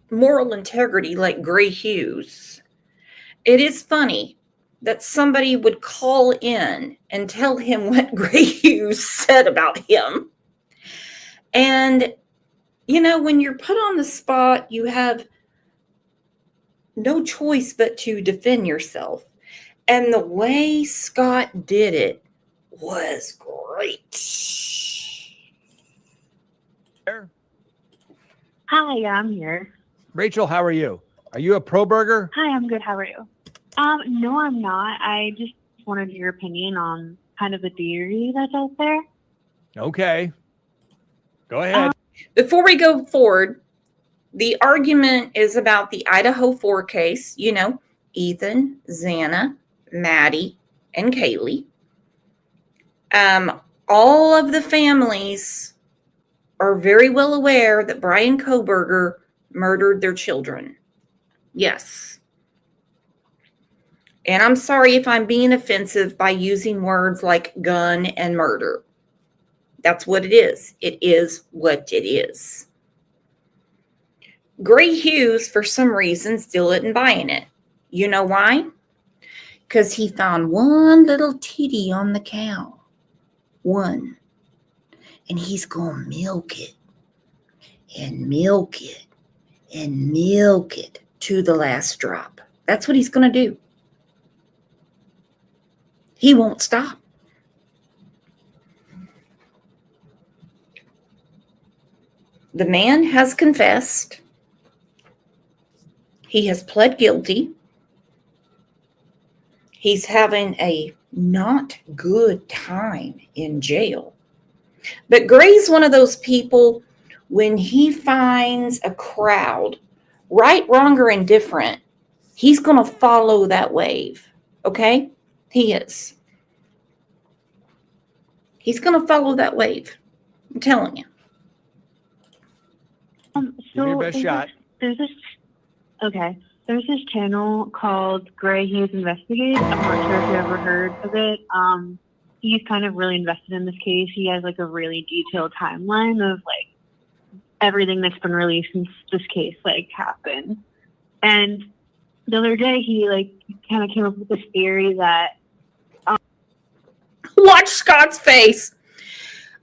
moral integrity like Gray Hughes, it is funny that somebody would call in and tell him what Gray Hughes said about him. And you know, when you're put on the spot, you have no choice but to defend yourself. And the way Scott did it was great. Hi, I'm here. Rachel, how are you? Are you a pro burger? Hi, I'm good. How are you? No, I'm not. I just wanted your opinion on kind of the theory that's out there. Okay. Go ahead. Before we go forward, the argument is about the Idaho 4 case. You know, Ethan, Xana, Maddie, and Kaylee. All of the families are very well aware that Brian Kohberger murdered their children. Yes. And I'm sorry if I'm being offensive by using words like gun and murder. That's what it is. It is what it is. Gray Hughes, for some reason, still isn't buying it. You know why? Because he found one little titty on the cow. One. And he's going to milk it. And milk it. And milk it to the last drop. That's what he's going to do. He won't stop. The man has confessed. He has pled guilty. He's having a not good time in jail. But Gray's one of those people, when he finds a crowd, right, wrong, or indifferent, he's going to follow that wave. Okay? He is. He's going to follow that wave. I'm telling you. Give it your best shot. Okay. There's this channel called Gray Hughes Investigates. I'm not sure if you ever heard of it. He's kind of really invested in this case. He has like a really detailed timeline of like everything that's been released since this case like happened. And the other day he like kind of came up with this theory that Watch Scott's face.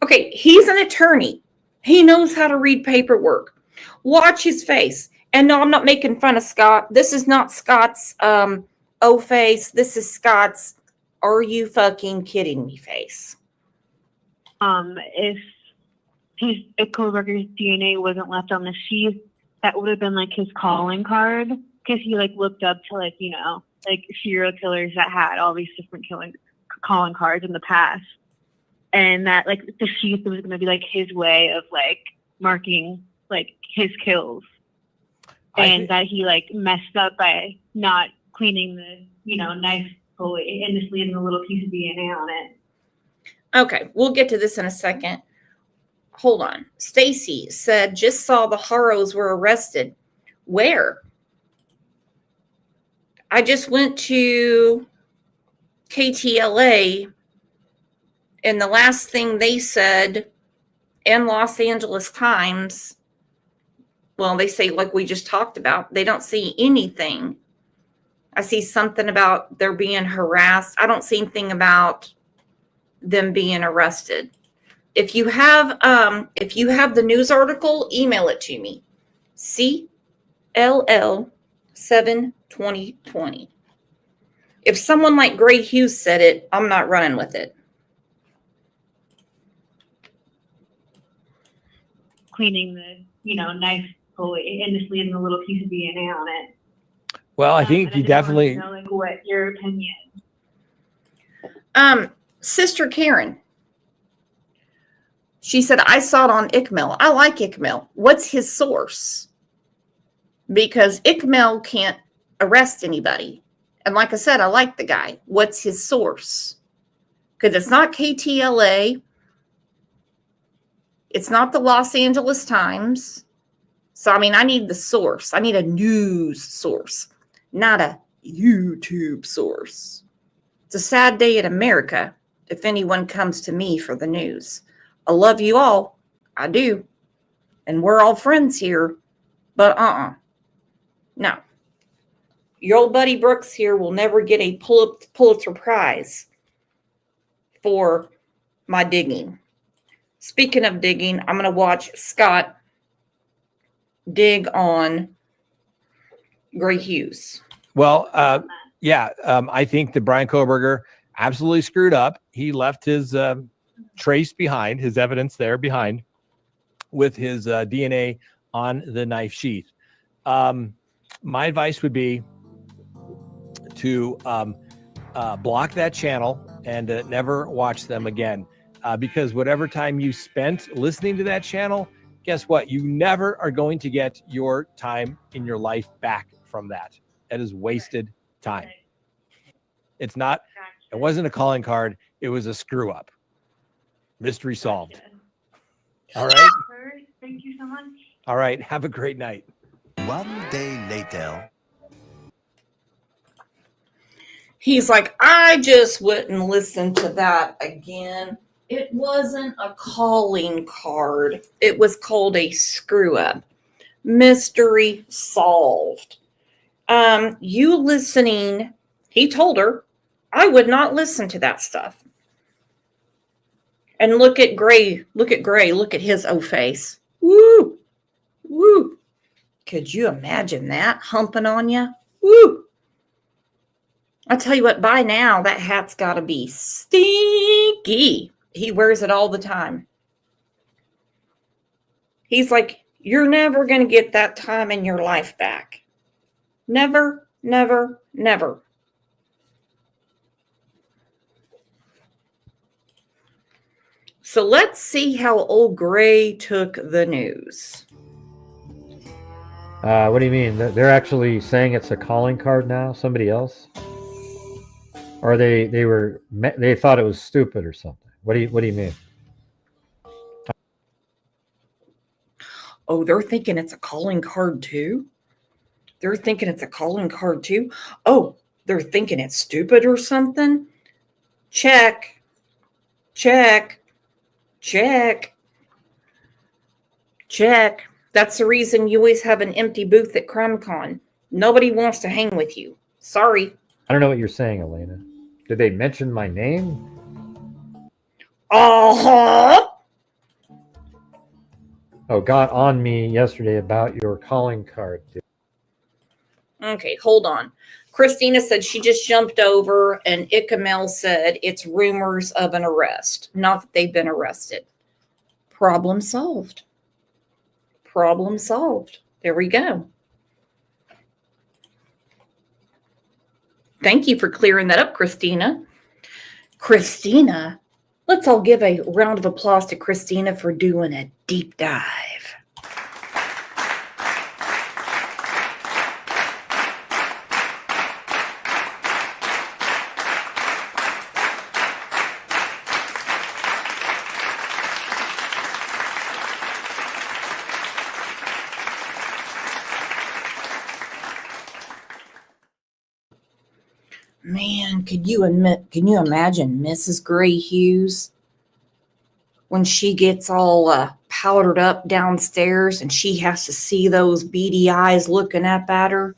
Okay, he's an attorney. He knows how to read paperwork. Watch his face. And no, I'm not making fun of Scott. This is not Scott's O face. This is Scott's are you fucking kidding me face. if his co-worker's DNA wasn't left on the sheath, that would have been like his calling card, because he like looked up to like, you know, like serial killers that had all these different calling cards in the past, and that like the sheath was going to be like his way of like marking like his kills, and that he like messed up by not cleaning the, you know, knife fully and just leaving a little piece of DNA on it. Okay, we'll get to this in a second. Hold on. Stacy said, just saw the Haros were arrested. Where? I just went to KTLA, and the last thing they said in Los Angeles Times, well, they say, like we just talked about, they don't see anything. I see something about they're being harassed. I don't see anything about them being arrested. If you have the news article, email it to me. CLL72020. If someone like Gray Hughes said it, I'm not running with it. Cleaning the, you know, knife fully and just leaving a little piece of DNA on it. Well, I think you definitely. Know, like, what your opinion? Sister Karen. She said, I saw it on ICML. I like ICML. What's his source? Because ICML can't arrest anybody. And like I said, I like the guy. What's his source? Because it's not KTLA. It's not the Los Angeles Times. So, I mean, I need the source. I need a news source, not a YouTube source. It's a sad day in America if anyone comes to me for the news. I love you all. I do. And we're all friends here. But no. Your old buddy Brooks here will never get a Pulitzer Prize for my digging. Speaking of digging, I'm going to watch Scott dig on Gray Hughes. Well, I think that Brian Kohberger absolutely screwed up. He left his trace behind, his evidence there behind, with his DNA on the knife sheath. My advice would be to block that channel and never watch them again, because whatever time you spent listening to that channel, guess what? You never are going to get your time in your life back from that. That is wasted time. It wasn't a calling card. It was a screw up. Mystery solved. All right. Thank you so much. All right. Have a great night. One day later. He's like, I just wouldn't listen to that again. It wasn't a calling card. It was called a screw up. Mystery solved. You listening, he told her, I would not listen to that stuff. And look at Gray, look at his O face. Woo, woo. Could you imagine that humping on you? Woo. I'll tell you what, by now, that hat's got to be stinky. He wears it all the time. He's like, you're never going to get that time in your life back. Never, never, never. So let's see how old Gray took the news. What do you mean? They're actually saying it's a calling card now? Somebody else? Or they thought it was stupid or something? What do you mean? Oh, they're thinking it's a calling card too? they're thinking it's a calling card too. Oh, they're thinking it's stupid or something. Check. Check. Check. Check. That's the reason you always have an empty booth at CrimeCon. Nobody wants to hang with you. Sorry. I don't know what you're saying, Elena. Did they mention my name? Uh-huh. Oh, got on me yesterday about your calling card. Okay, hold on. Christina said she just jumped over, and Ikamel said it's rumors of an arrest, not that they've been arrested. Problem solved. Problem solved. There we go. Thank you for clearing that up, Christina. Christina, let's all give a round of applause to Christina for doing a deep dive. Man, can you imagine Mrs. Gray Hughes when she gets all powdered up downstairs and she has to see those beady eyes looking up at her?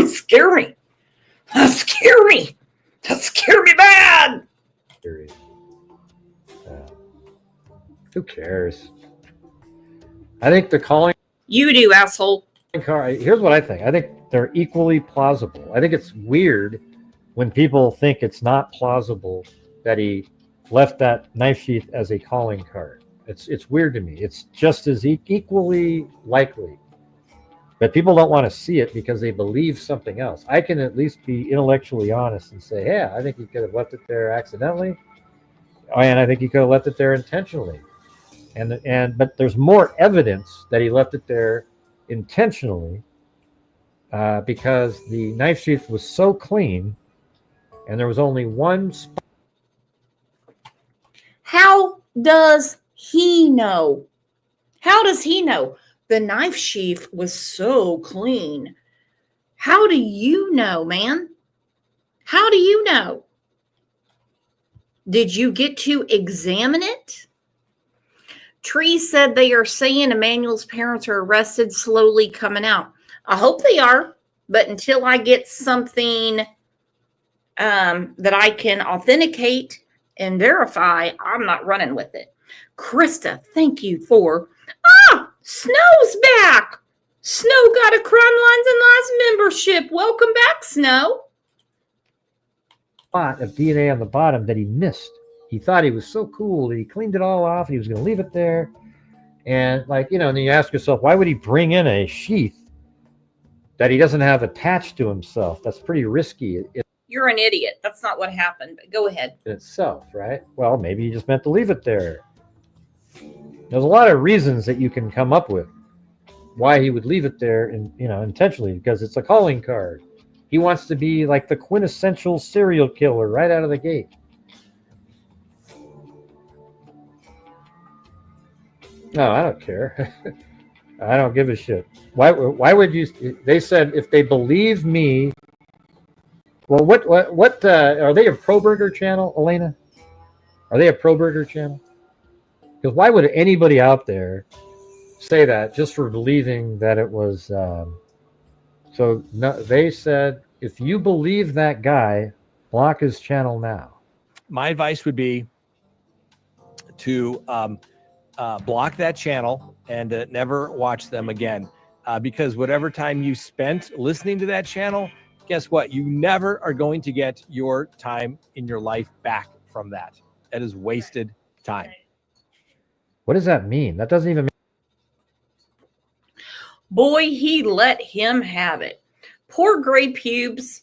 Scare me. That scare me. That scare me bad. Who cares? I think the calling You do, asshole. card. Here's what I think. I think they're equally plausible. I think it's weird when people think it's not plausible that he left that knife sheath as a calling card. It's weird to me. It's just as equally likely. But people don't want to see it because they believe something else. I can at least be intellectually honest and say, yeah, I think he could have left it there accidentally. And I think he could have left it there intentionally. But there's more evidence that he left it there intentionally because the knife sheath was so clean and there was only one spot. How does he know? How does he know? The knife sheath was so clean. How do you know, man? How do you know? Did you get to examine it? Tree said they are saying Emmanuel's parents are arrested, slowly coming out. I hope they are, but until I get something that I can authenticate and verify, I'm not running with it. Krista, thank you for... Snow's back! Snow got a Crime Lines and Lies membership. Welcome back, Snow. Spot of DNA on the bottom that he missed. He thought he was so cool that he cleaned it all off and he was going to leave it there. And and then you ask yourself, why would he bring in a sheath that he doesn't have attached to himself? That's pretty risky You're an idiot. That's not what happened, but go ahead. in itself, right? Well, maybe he just meant to leave it there. There's a lot of reasons that you can come up with why he would leave it there intentionally, because it's a calling card. He wants to be like the quintessential serial killer right out of the gate. No, I don't care. I don't give a shit. Why would you? They said if they believe me. Well, what are they a Pro Burger channel, Elena? Are they a Pro Burger channel? Because why would anybody out there say that just for believing that it was? They said if you believe that guy, block his channel now. My advice would be to block that channel and never watch them again, because whatever time you spent listening to that channel, guess what? You never are going to get your time in your life back from that. That is wasted time. What does that mean? That doesn't even mean. Boy, he let him have it. Poor Gray Pubes.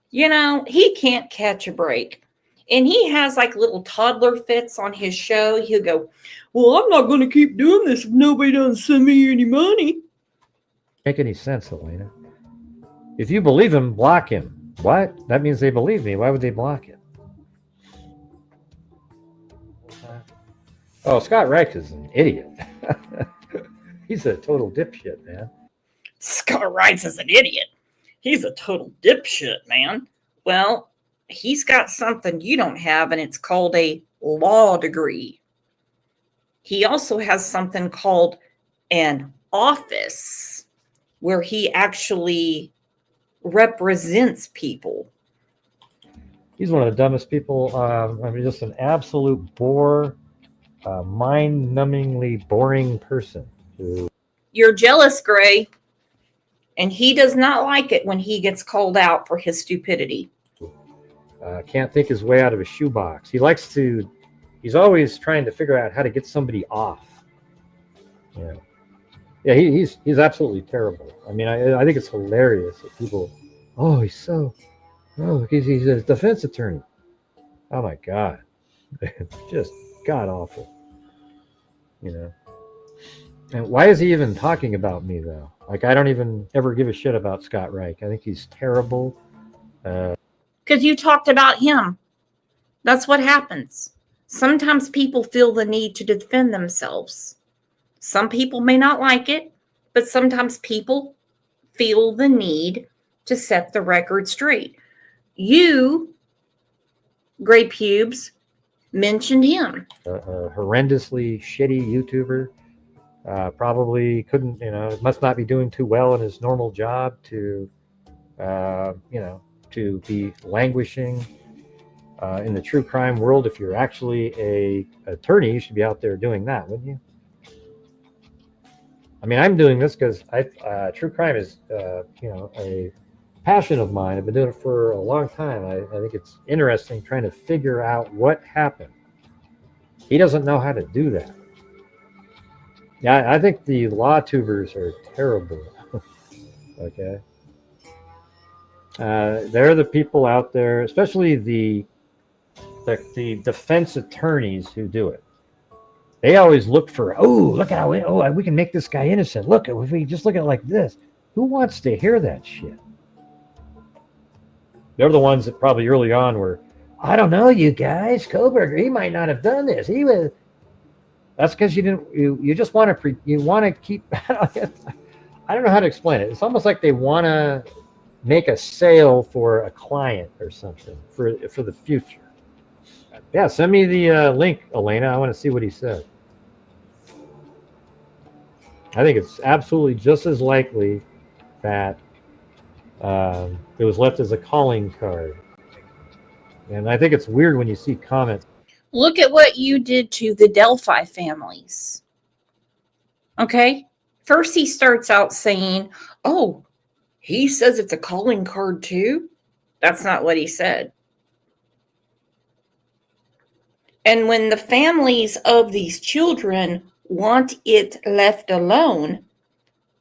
He can't catch a break. And he has like little toddler fits on his show. He'll go, well, I'm not going to keep doing this if nobody doesn't send me any money. Make any sense, Elena? If you believe him, block him. What? That means they believe me. Why would they block him? Oh, Scott Reich is an idiot. He's a total dipshit, man. Scott Wright is an idiot. He's a total dipshit, man. Well, he's got something you don't have, and it's called a law degree. He also has something called an office where he actually represents people. He's one of the dumbest people. I mean, just an absolute bore, mind-numbingly boring person. You're jealous, Gray, and he does not like it when he gets called out for his stupidity. Can't think his way out of a shoebox. He's always trying to figure out how to get somebody off. Yeah, he's absolutely terrible. I mean, I think it's hilarious that people, he's a defense attorney. Oh my God. Just god awful. And why is he even talking about me though? Like, I don't even ever give a shit about Scott Reich. I think he's terrible. Because you talked about him. That's what happens. Sometimes people feel the need to defend themselves. Some people may not like it, but sometimes people feel the need to set the record straight. You, Gray Pubes, mentioned him. A horrendously shitty YouTuber. Probably couldn't, must not be doing too well in his normal job to be languishing in the true crime world. If you're actually a attorney, you should be out there doing that, wouldn't you? I mean, I'm doing this because true crime is, a passion of mine. I've been doing it for a long time. I think it's interesting trying to figure out what happened. He doesn't know how to do that. Yeah, I think the law tubers are terrible. Okay. They're the people out there, especially the defense attorneys who do it. They always look for, look at how we can make this guy innocent. Look, if we just look at it like this. Who wants to hear that shit? They're the ones that probably early on were, I don't know, you guys, Koberger, he might not have done this. He was. That's because you just want to keep. I don't know how to explain it. It's almost like they want to make a sale for a client or something for the future. Yeah, send me the link, Elena. I want to see what he said. I think it's absolutely just as likely that it was left as a calling card. And I think it's weird when you see comments. Look at what you did to the Delphi families. Okay? First, he starts out saying, he says it's a calling card too. That's not what he said. And when the families of these children want it left alone,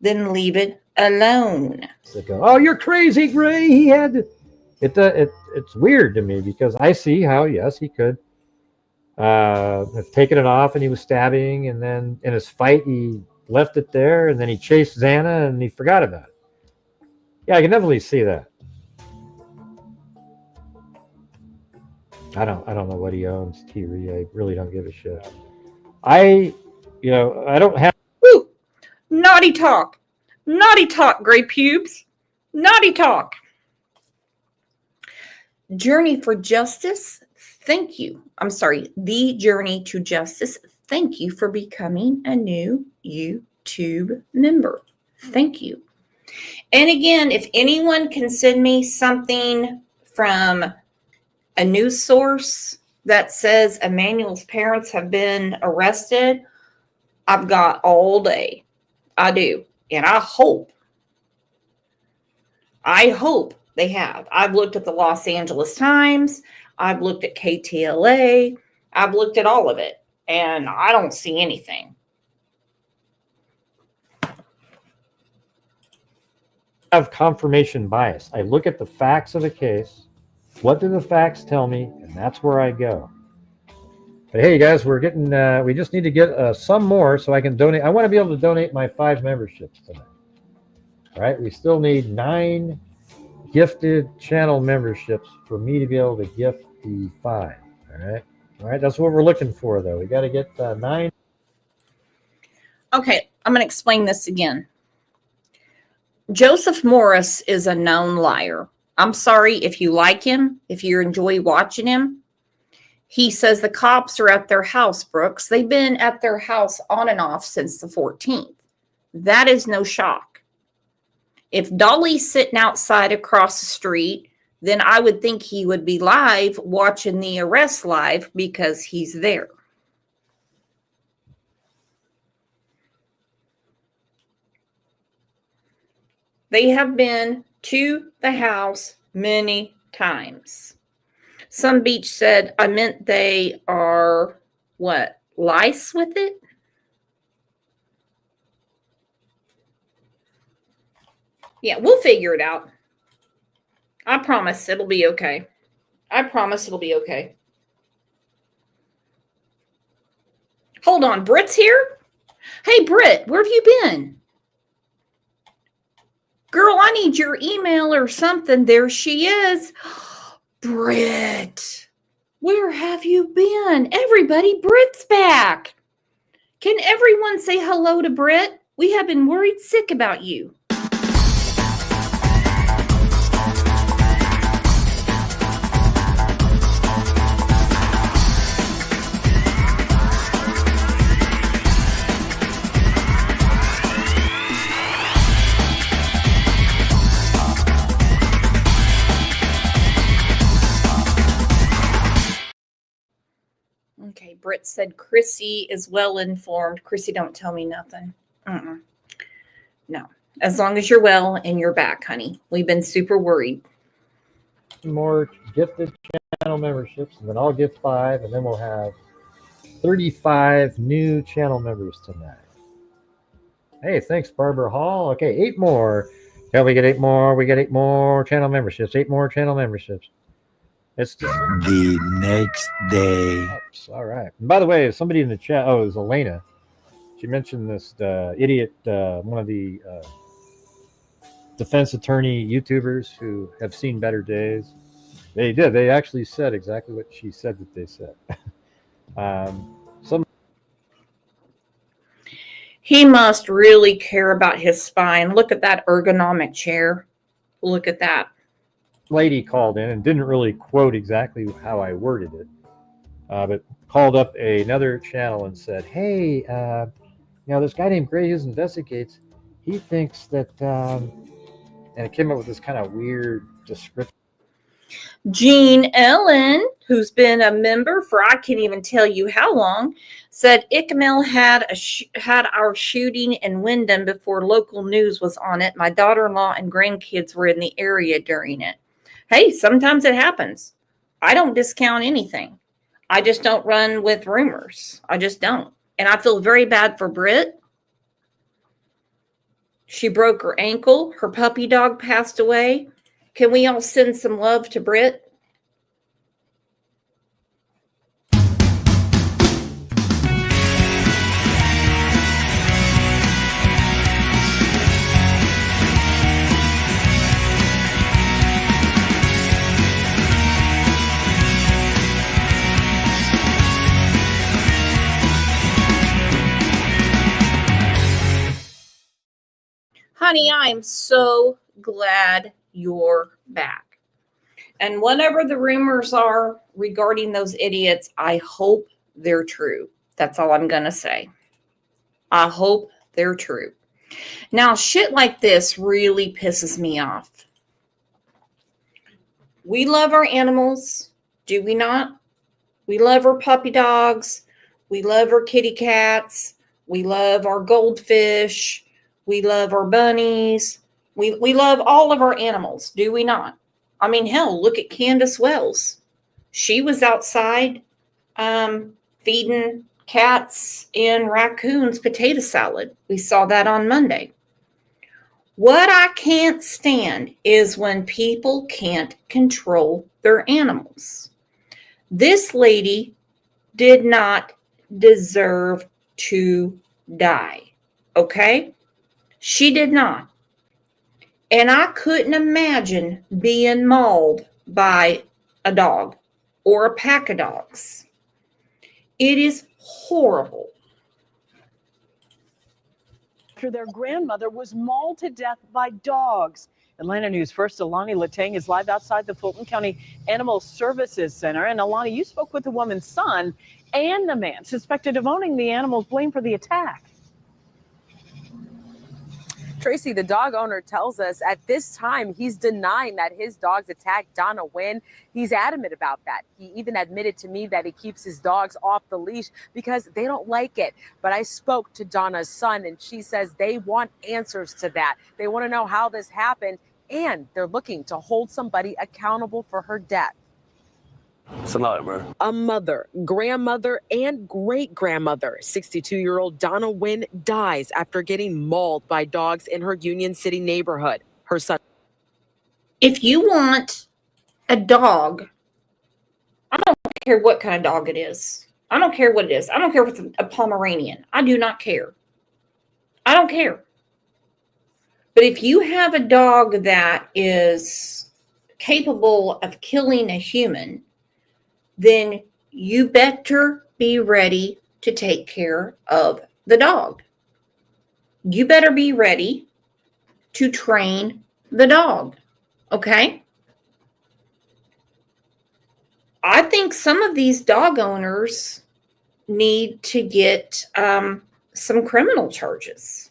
then leave it alone. They go, you're crazy, Gray. He had to. It's weird to me because I see how, yes, he could have taken it off and he was stabbing, and then in his fight he left it there, and then he chased Xana and he forgot about it. Yeah, I can definitely see that. I don't know what he owns, T-Ree. I really don't give a shit. I don't have. Woo! Naughty talk, Gray Pubes, naughty talk. Journey for Justice. Thank you. I'm sorry, The Journey to Justice. Thank you for becoming a new YouTube member. Thank you. And again, if anyone can send me something from a news source that says Emmanuel's parents have been arrested, I've got all day. I do. And I hope they have. I've looked at the Los Angeles Times. I've looked at KTLA. I've looked at all of it. And I don't see anything. I have confirmation bias. I look at the facts of a case. What do the facts tell me? And that's where I go. But hey, guys, we're getting, we just need to get some more so I can donate. I want to be able to donate my 5 memberships tonight. All right. We still need 9 gifted channel memberships for me to be able to gift the 5. All right. All right. That's what we're looking for, though. We got to get 9. Okay. I'm going to explain this again. Joseph Morris is a known liar. I'm sorry if you like him, if you enjoy watching him. He says the cops are at their house, Brooks. They've been at their house on and off since the 14th. That is no shock. If Dolly's sitting outside across the street, then I would think he would be live watching the arrest live because he's there. They have been to the house many times. Some beach said, I meant they are, what, lice with it? Yeah, we'll figure it out. I promise it'll be okay. I promise it'll be okay. Hold on, Britt's here? Hey, Britt, where have you been? Girl, I need your email or something. There she is. Britt, where have you been? Everybody, Britt's back. Can everyone say hello to Britt? We have been worried sick about you. Okay, Britt said Chrissy is well informed. Chrissy, don't tell me nothing. No. As long as you're well and you're back, honey. We've been super worried. More gifted channel memberships, and then I'll give 5, and then we'll have 35 new channel members tonight. Hey, thanks, Barbara Hall. Okay, 8 more. Yeah, we get 8 more. We get 8 more channel memberships. 8 more channel memberships. It's just the next day. Oops, all right. And by the way, somebody in the chat, it was Elena. She mentioned this idiot, one of the defense attorney YouTubers who have seen better days. They did. They actually said exactly what she said that they said. He must really care about his spine. Look at that ergonomic chair. Look at that. Lady called in and didn't really quote exactly how I worded it, but called up another channel and said, hey, this guy named Gray Hughes Investigates, he thinks that, and it came up with this kind of weird description. Jean Ellen, who's been a member for I can't even tell you how long, said Ichamel had our shooting in Wyndham before local news was on it. My daughter-in-law and grandkids were in the area during it. Hey, sometimes it happens. I don't discount anything. I just don't run with rumors. I just don't. And I feel very bad for Britt. She broke her ankle. Her puppy dog passed away. Can we all send some love to Britt? Honey, I am so glad you're back. And whatever the rumors are regarding those idiots, I hope they're true. That's all I'm going to say. I hope they're true. Now, shit like this really pisses me off. We love our animals, do we not? We love our puppy dogs. We love our kitty cats. We love our goldfish. We love our bunnies. We love all of our animals, do we not? I mean, hell, look at Candace Wells. She was outside feeding cats and raccoons potato salad. We saw that on Monday. What I can't stand is when people can't control their animals. This lady did not deserve to die, okay? She did not. And I couldn't imagine being mauled by a dog or a pack of dogs. It is horrible. after their grandmother was mauled to death by dogs. Atlanta News First Alani Latang is live outside the Fulton County Animal Services Center. And Alani, you spoke with the woman's son and the man suspected of owning the animals blamed for the attack. Tracy, the dog owner tells us at this time he's denying that his dogs attacked Donna Wynn. He's adamant about that. He even admitted to me that he keeps his dogs off the leash because they don't like it. But I spoke to Donna's son and she says they want answers to that. They want to know how this happened and they're looking to hold somebody accountable for her death. It's a nightmare. A mother, grandmother, and great-grandmother, 62-year-old Donna Wynn, dies after getting mauled by dogs in her Union City neighborhood. Her son. If you want a dog, I don't care what kind of dog it is. I don't care what it is. I don't care if it's a Pomeranian. I do not care. I don't care. But if you have a dog that is capable of killing a human, then you better be ready to take care of the dog. You better be ready to train the dog. Okay? I think some of these dog owners need to get some criminal charges.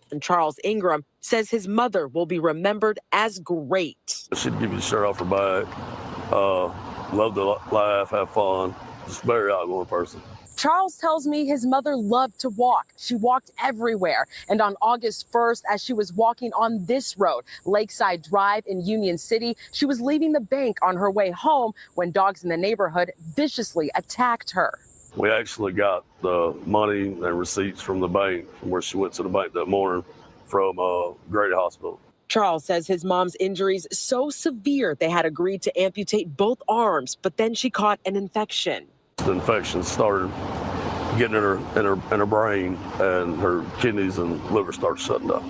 And Charles Ingram says his mother will be remembered as great. She'd give you the shirt off her back. Love to laugh, have fun. Just a very outgoing person. Charles tells me his mother loved to walk. She walked everywhere. And on August 1st, as she was walking on this road, Lakeside Drive in Union City, she was leaving the bank on her way home when dogs in the neighborhood viciously attacked her. We actually got the money and receipts from the bank, from where she went to the bank that morning, from Grady Hospital. Charles says his mom's injuries so severe they had agreed to amputate both arms, but then she caught an infection. The infection started getting in her brain, and her kidneys and liver started shutting down.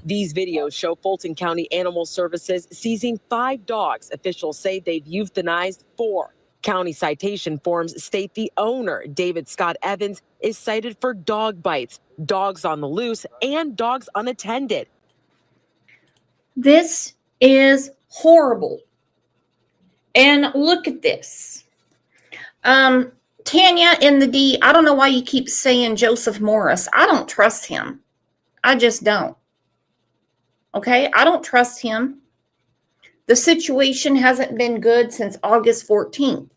These videos show Fulton County Animal Services seizing 5 dogs. Officials say they've euthanized 4. County citation forms state the owner, David Scott Evans, is cited for dog bites, dogs on the loose, and dogs unattended. This is horrible. And look at this. Tanya in the D, I don't know why you keep saying Joseph Morris. I don't trust him. I just don't. Okay? I don't trust him. The situation hasn't been good since August 14th.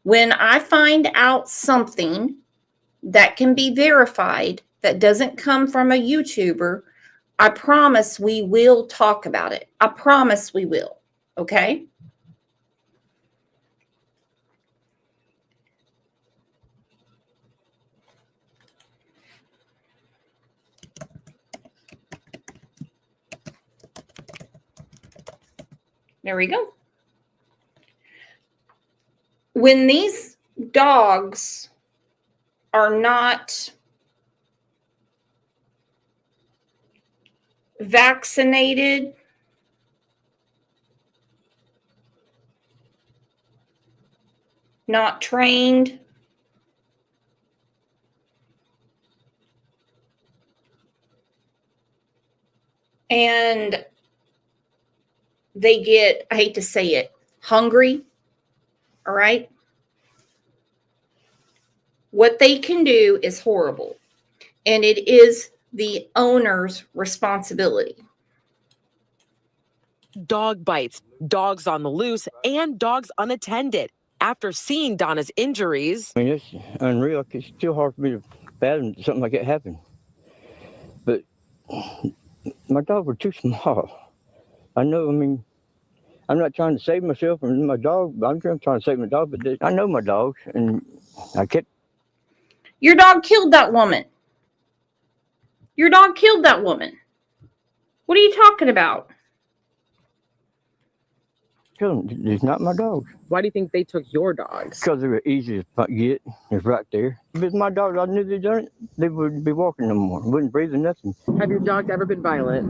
When I find out something that can be verified that doesn't come from a YouTuber, I promise we will talk about it. I promise we will. Okay? There we go. When these dogs are not vaccinated, not trained, and they get, I hate to say it, hungry, all right? What they can do is horrible, and it is the owner's responsibility. Dog bites, dogs on the loose, and dogs unattended. After seeing Donna's injuries, I mean, it's unreal. It's still hard for me to fathom something like that happen. But my dogs were too small. I know, I mean, I'm not trying to save myself and my dog. I'm trying to save my dog, but I know my dogs, and I kept. Your dog killed that woman. Your dog killed that woman. What are you talking about? It's not my dogs. Why do you think they took your dogs? Because they were easy to get. It's right there. If it's my dogs, I knew they done it. They wouldn't be walking no more. Wouldn't breathe or nothing. Have your dogs ever been violent?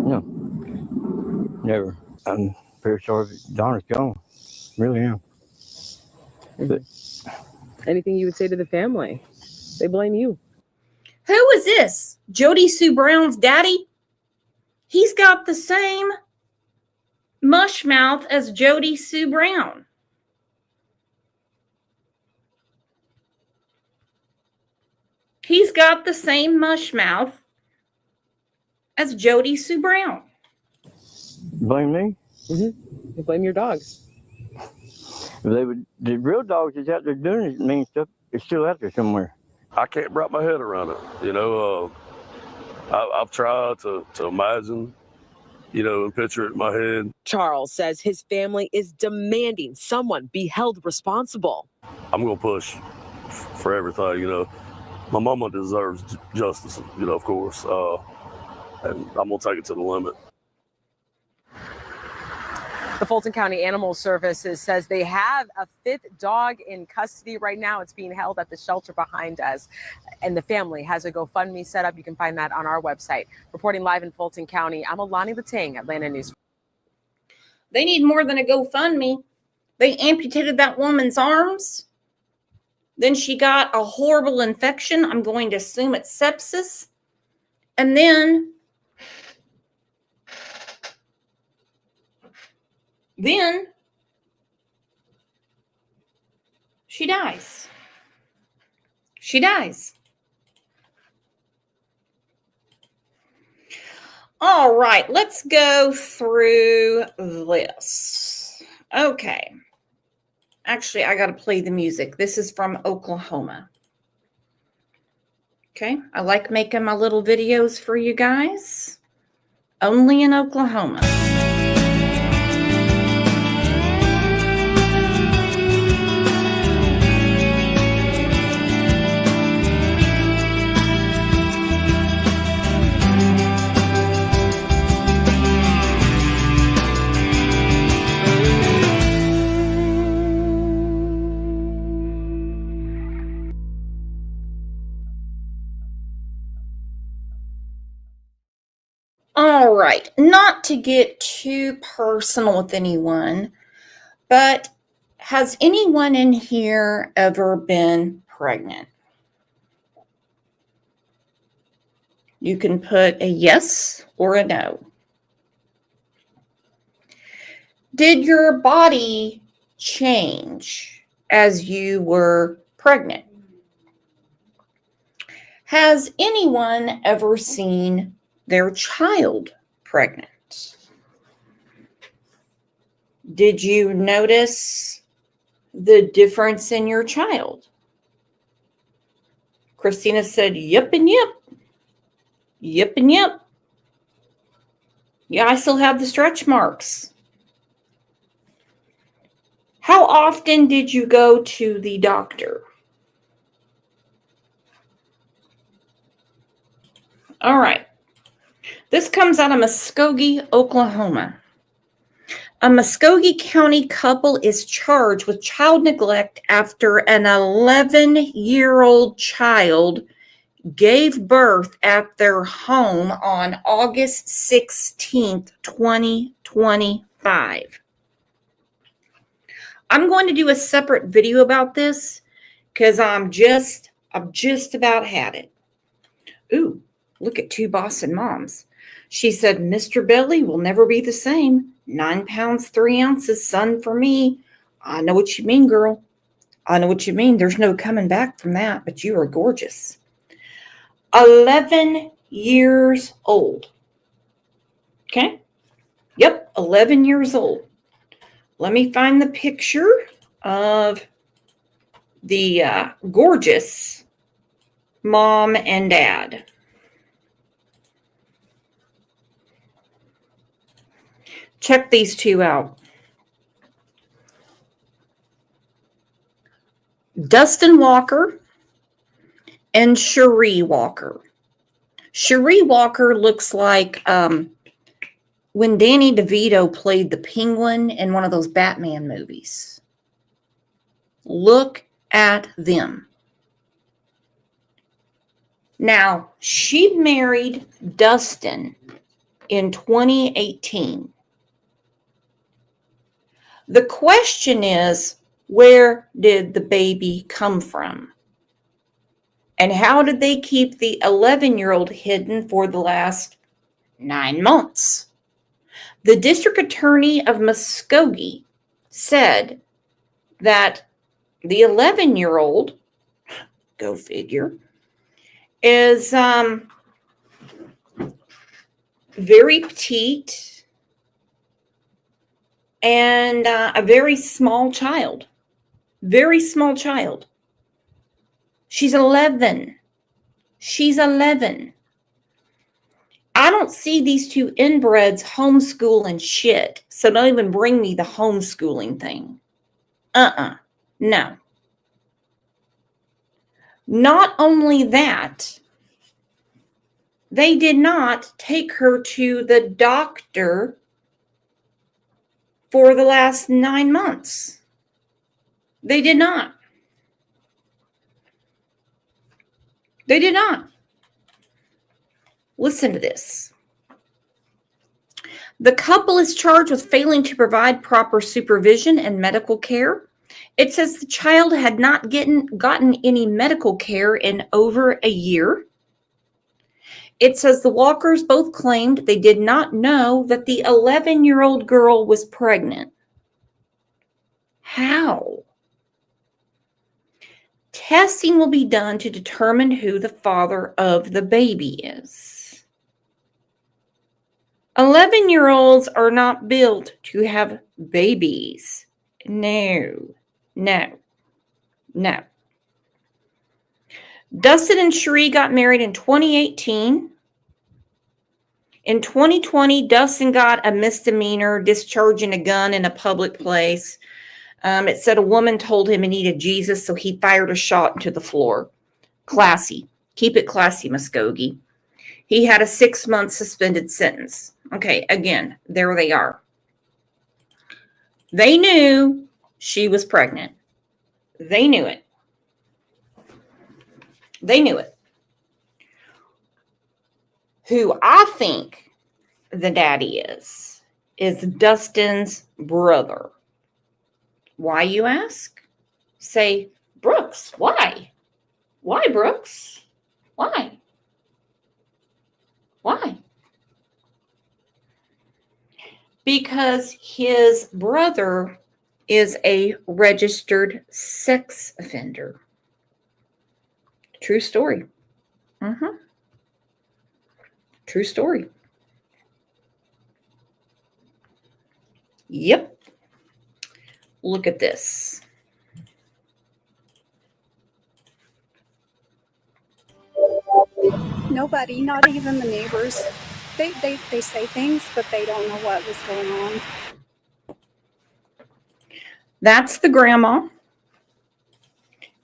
No. Never. I'm very sorry that Donna's gone. Really am. But anything you would say to the family? They blame you. Who is this? Jody Sue Brown's daddy? He's got the same mush mouth as Jody Sue Brown. He's got the same mush mouth as Jody Sue Brown. Blame me? Mm-hmm. They blame your dogs. If the real dogs is out there doing this mean stuff, it's still out there somewhere. I can't wrap my head around it. You know, I've tried to imagine, you know, and picture it in my head. Charles says his family is demanding someone be held responsible. I'm going to push for everything, you know. My mama deserves justice, you know, of course. And I'm going to take it to the limit. The Fulton County Animal Services says they have a 5th dog in custody right now. It's being held at the shelter behind us, and the family has a GoFundMe set up. You can find that on our website. Reporting live in Fulton County, I'm Alani Latang, Atlanta News. They need more than a GoFundMe. They amputated that woman's arms. Then she got a horrible infection. I'm going to assume it's sepsis. And then she dies. She dies. All right, let's go through this. Okay. Actually, I got to play the music. This is from Oklahoma. Okay, I like making my little videos for you guys. Only in Oklahoma. All right, not to get too personal with anyone, but has anyone in here ever been pregnant? You can put a yes or a no. Did your body change as you were pregnant? Has anyone ever seen their child pregnant? Did you notice the difference in your child? Christina said, yep and yep. Yep and yep. Yeah, I still have the stretch marks. How often did you go to the doctor? All right. This comes out of Muskogee, Oklahoma. A Muskogee County couple is charged with child neglect after an 11-year-old child gave birth at their home on August 16th, 2025. I'm going to do a separate video about this because I've just about had it. Ooh, look at two Boston moms. She said, Mr. Belly will never be the same. 9 pounds, 3 ounces, son for me. I know what you mean, girl. I know what you mean. There's no coming back from that, but you are gorgeous. 11 years old. Okay? Yep, 11 years old. Let me find the picture of the gorgeous mom and dad. Check these two out. Dustin Walker and Cherie Walker. Cherie Walker looks like when Danny DeVito played the Penguin in one of those Batman movies. Look at them. Now, she married Dustin in 2018. The question is, where did the baby come from? And how did they keep the 11-year-old hidden for the last 9 months? The district attorney of Muskogee said that the 11-year-old, go figure, is very petite and a very small child. Very small child. She's 11. She's 11. I don't see these two inbreds homeschooling shit. So don't even bring me the homeschooling thing. No. Not only that, they did not take her to the doctor for the last 9 months. They did not. They did not. Listen to this. The couple is charged with failing to provide proper supervision and medical care. It says the child had not gotten any medical care in over a year. It says the Walkers both claimed they did not know that the 11-year-old girl was pregnant. How? Testing will be done to determine who the father of the baby is. 11-year-olds are not built to have babies. No. Dustin and Cherie got married in 2018. In 2020, Dustin got a misdemeanor discharging a gun in a public place. It said a woman told him he needed Jesus, so he fired a shot into the floor. Classy. Keep it classy, Muskogee. He had a 6-month suspended sentence. Okay, again, there they are. They knew she was pregnant. They knew it. They knew it. Who I think the daddy is Dustin's brother. Why, you ask? Say, Brooks, why? Why, Brooks? Why? Why? Because his brother is a registered sex offender. True story. True story. Yep. Look at this. Nobody, not even the neighbors. They say things, but they don't know what was going on. That's the grandma.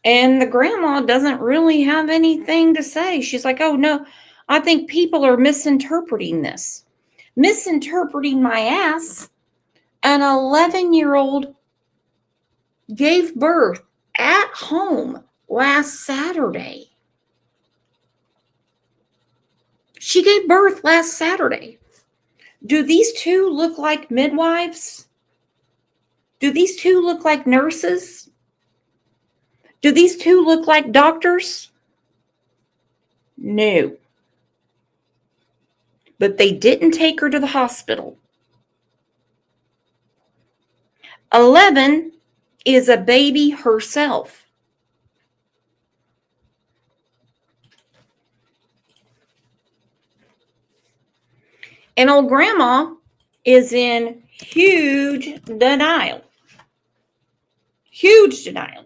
And the grandma doesn't really have anything to say. She's like, oh, no, I think people are misinterpreting this. Misinterpreting my ass. An 11-year-old gave birth at home last Saturday. She gave birth last Saturday. Do these two look like midwives? Do these two look like nurses? Do these two look like doctors? No. But they didn't take her to the hospital. 11 is a baby herself. And old grandma is in huge denial. Huge denial.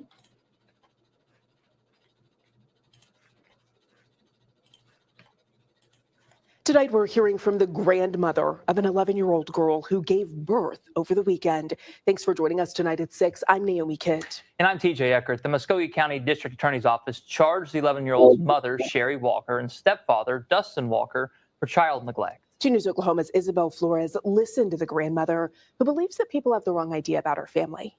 Tonight, we're hearing from the grandmother of an 11-year-old girl who gave birth over the weekend. Thanks for joining us tonight at 6. I'm Naomi Kidd. And I'm TJ Eckert. The Muskogee County District Attorney's Office charged the 11-year-old's mother, Sherry Walker, and stepfather, Dustin Walker, for child neglect. 2 News Oklahoma's Isabel Flores listened to the grandmother, who believes that people have the wrong idea about her family.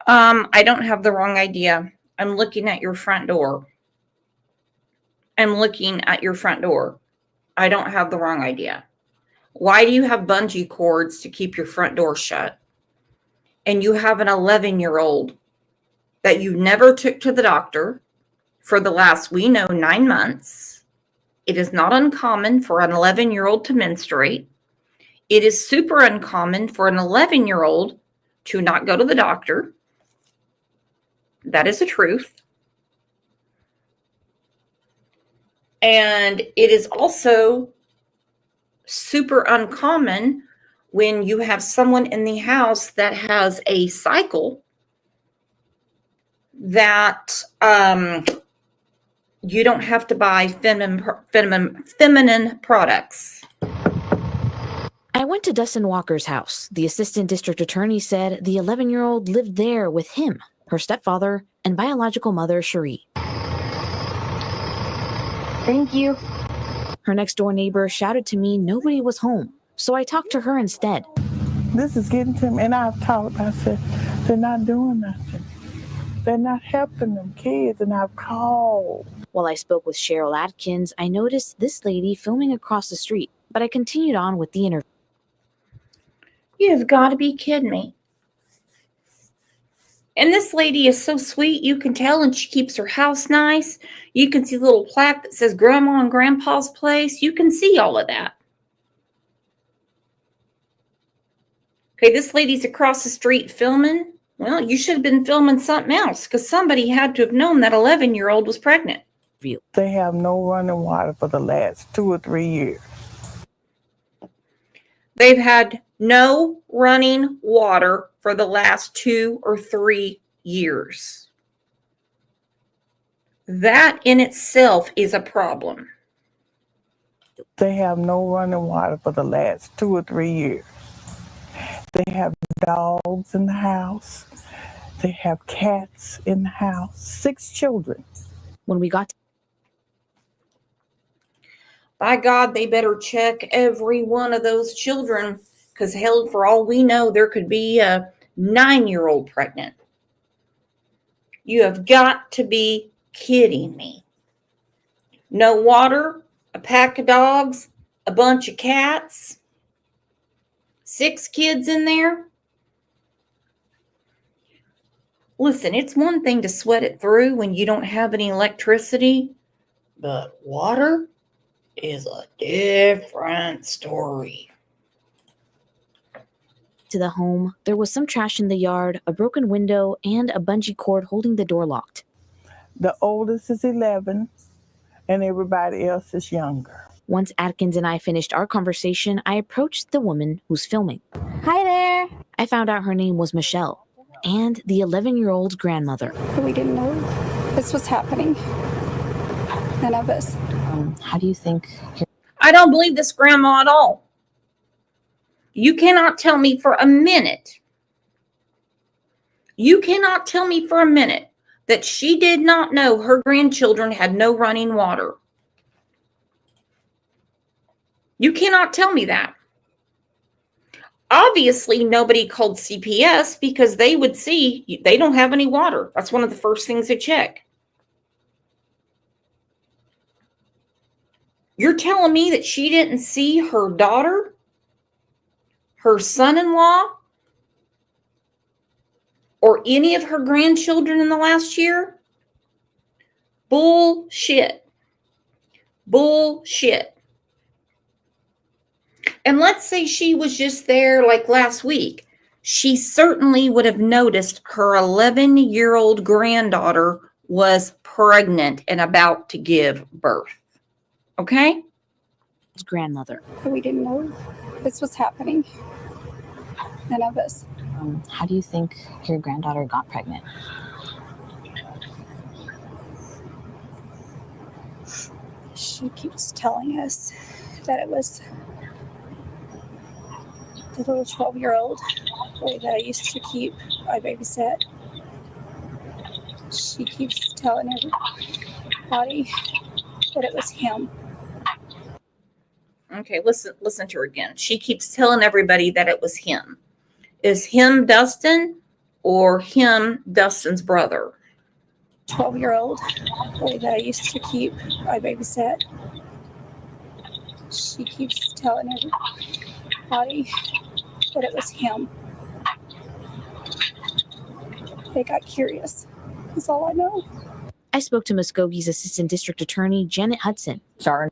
I don't have the wrong idea. I'm looking at your front door. I'm looking at your front door. I don't have the wrong idea. Why do you have bungee cords to keep your front door shut? And you have an 11-year-old that you never took to the doctor for the last, we know, 9 months. It is not uncommon for an 11-year-old to menstruate. It is super uncommon for an 11-year-old to not go to the doctor. That is the truth. And it is also super uncommon when you have someone in the house that has a cycle that you don't have to buy feminine products. I went to Dustin Walker's house. The assistant district attorney said the 11-year-old lived there with him, her stepfather, and biological mother, Cherie. Thank you. Her next-door neighbor shouted to me nobody was home, so I talked to her instead. This is getting to me, and I've talked. I said, they're not doing nothing. They're not helping them kids, and I've called. While I spoke with Cheryl Atkins, I noticed this lady filming across the street, but I continued on with the interview. You've got to be kidding me. And this lady is so sweet, you can tell, and she keeps her house nice. You can see a little plaque that says Grandma and Grandpa's place. You can see all of that. Okay, this lady's across the street filming. Well, you should have been filming something else because somebody had to have known that 11-year-old was pregnant. They have no running water for the last 2 or 3 years. They've had no running water for the last 2 or 3 years. That in itself is a problem. They have no running water for the last 2 or 3 years. They have dogs in the house. They have cats in the house. 6 children. When we got to by God, they better check every one of those children because hell, for all we know, there could be a 9-year-old pregnant. You have got to be kidding me. No water, a pack of dogs, a bunch of cats, 6 kids in there. Listen, it's one thing to sweat it through when you don't have any electricity, but water is a different story. to the home, there was some trash in the yard, a broken window, and a bungee cord holding the door locked. The oldest is 11, and everybody else is younger. Once Atkins and I finished our conversation, I approached the woman who's filming. Hi there. I found out her name was Michelle, and the 11-year-old's grandmother. We didn't know this was happening. None of us. How do you think... I don't believe this grandma at all. You cannot tell me for a minute. You cannot tell me for a minute that she did not know her grandchildren had no running water. You cannot tell me that. Obviously, nobody called CPS because they would see they don't have any water. That's one of the first things they check. You're telling me that she didn't see her daughter, her son-in-law, or any of her grandchildren in the last year? Bullshit. Bullshit. And let's say she was just there like last week. She certainly would have noticed her 11-year-old granddaughter was pregnant and about to give birth. Okay? His grandmother. We didn't know this was happening. None of us. How do you think your granddaughter got pregnant? She keeps telling us that it was the little 12-year-old boy that I used to keep. I babysat. She keeps telling everybody that it was him. Okay, listen to her again. She keeps telling everybody that it was him. Is him Dustin or him Dustin's brother? 12-year-old boy that I used to keep. I babysat. She keeps telling everybody that it was him. They got curious. That's all I know. I spoke to Muskoge's Assistant District Attorney, Janet Hudson. Sorry.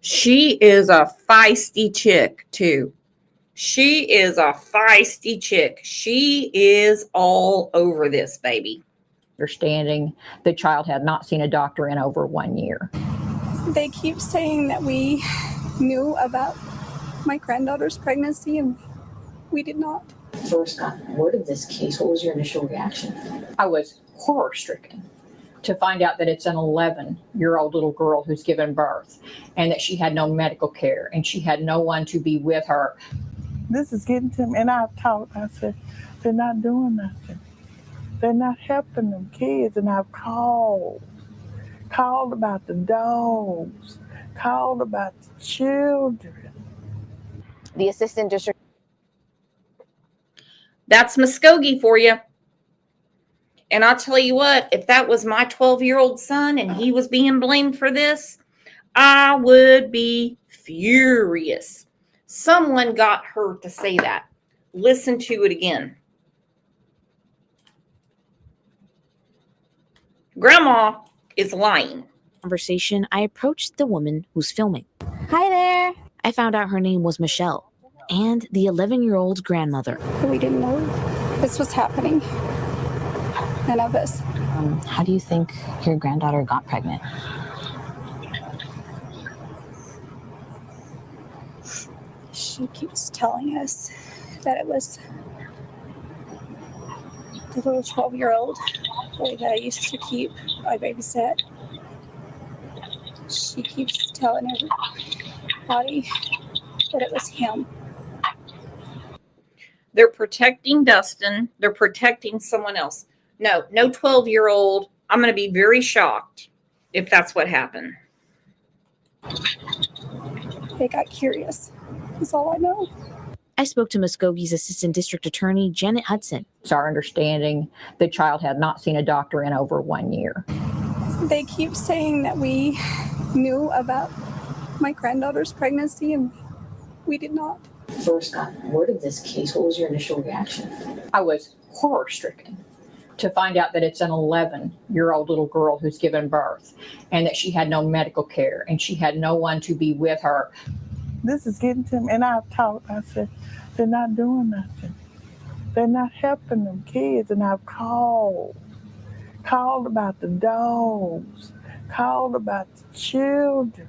She is a feisty chick, too. She is a feisty chick. She is all over this, baby. Understanding the child had not seen a doctor in over 1 year. They keep saying that we knew about my granddaughter's pregnancy, and we did not. First got word of this case, what was your initial reaction? I was horror stricken to find out that it's an 11-year-old little girl who's given birth and that she had no medical care and she had no one to be with her. This is getting to me, and I've talked. I said, they're not doing nothing. They're not helping them kids, and I've called about the dogs, called about the children. The Assistant District. That's Muskogee for you. And I'll tell you what, if that was my 12-year-old son and he was being blamed for this, I would be furious. Someone got her to say that. Listen to it again. Grandma is lying. Conversation, I approached the woman who's filming. Hi there. I found out her name was Michelle and the 11-year-old's grandmother. We didn't know this was happening. None of us. How do you think your granddaughter got pregnant? She keeps telling us that it was the little 12-year-old boy that I used to keep, I babysat. She keeps telling everybody that it was him. They're protecting Dustin. They're protecting someone else. No 12-year-old. I'm going to be very shocked if that's what happened. They got curious. That's all I know. I spoke to Muskoge's Assistant District Attorney, Janet Hudson. It's our understanding the child had not seen a doctor in over 1 year. They keep saying that we knew about my granddaughter's pregnancy, and we did not. First got word of this case, what was your initial reaction? I was horror stricken to find out that it's an 11-year-old little girl who's given birth and that she had no medical care and she had no one to be with her. This is getting to me, and I've talked. I said, they're not doing nothing. They're not helping them kids, and I've called about the dogs, called about the children.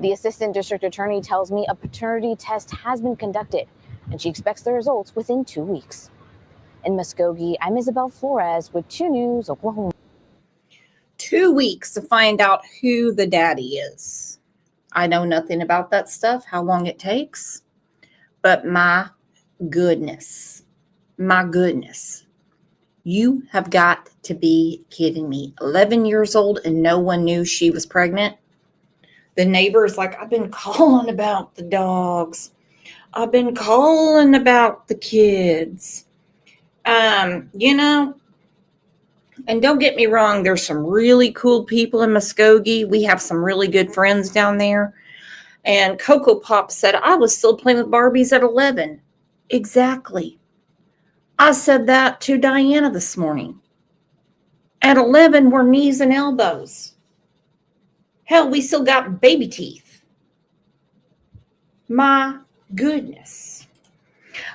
The Assistant District Attorney tells me a paternity test has been conducted, and she expects the results within 2 weeks. In Muskogee, I'm Isabel Flores with 2 News, Oklahoma. 2 weeks to find out who the daddy is. I know nothing about that stuff, how long it takes, but my goodness, you have got to be kidding me. 11 years old and no one knew she was pregnant. The neighbor's like, I've been calling about the dogs. I've been calling about the kids. And don't get me wrong, there's some really cool people in Muskogee. We have some really good friends down there. And Coco Pop said, I was still playing with Barbies at 11. Exactly. I said that to Diana this morning. At 11, we're knees and elbows. Hell, we still got baby teeth. My goodness.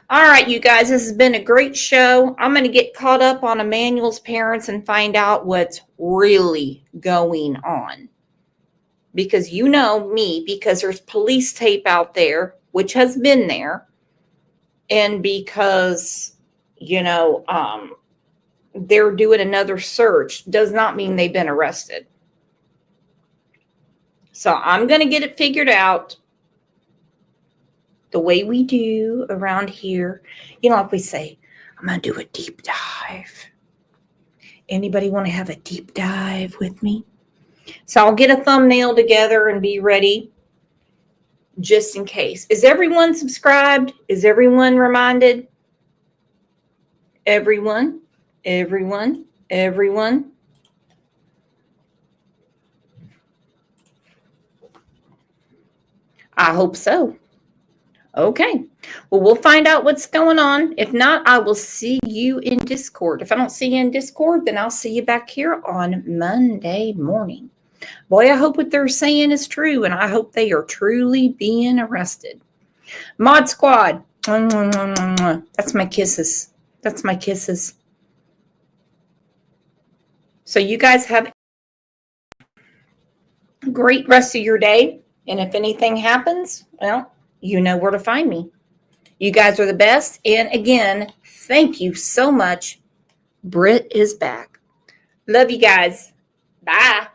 All right, you guys, this has been a great show. I'm going to get caught up on Emmanuel's parents and find out what's really going on. Because you know me, because there's police tape out there, which has been there. And because, they're doing another search, does not mean they've been arrested. So I'm going to get it figured out the way we do around here. Like we say, I'm going to do a deep dive. Anybody want to have a deep dive with me? So I'll get a thumbnail together and be ready just in case. Is everyone subscribed? Is everyone reminded? Everyone. I hope so. Okay. Well, we'll find out what's going on. If not, I will see you in Discord. If I don't see you in Discord, then I'll see you back here on Monday morning. Boy, I hope what they're saying is true, and I hope they are truly being arrested. Mod Squad. That's my kisses. That's my kisses. So you guys have a great rest of your day. And if anything happens, well, you know where to find me. You guys are the best. And again, thank you so much. Britt is back. Love you guys. Bye.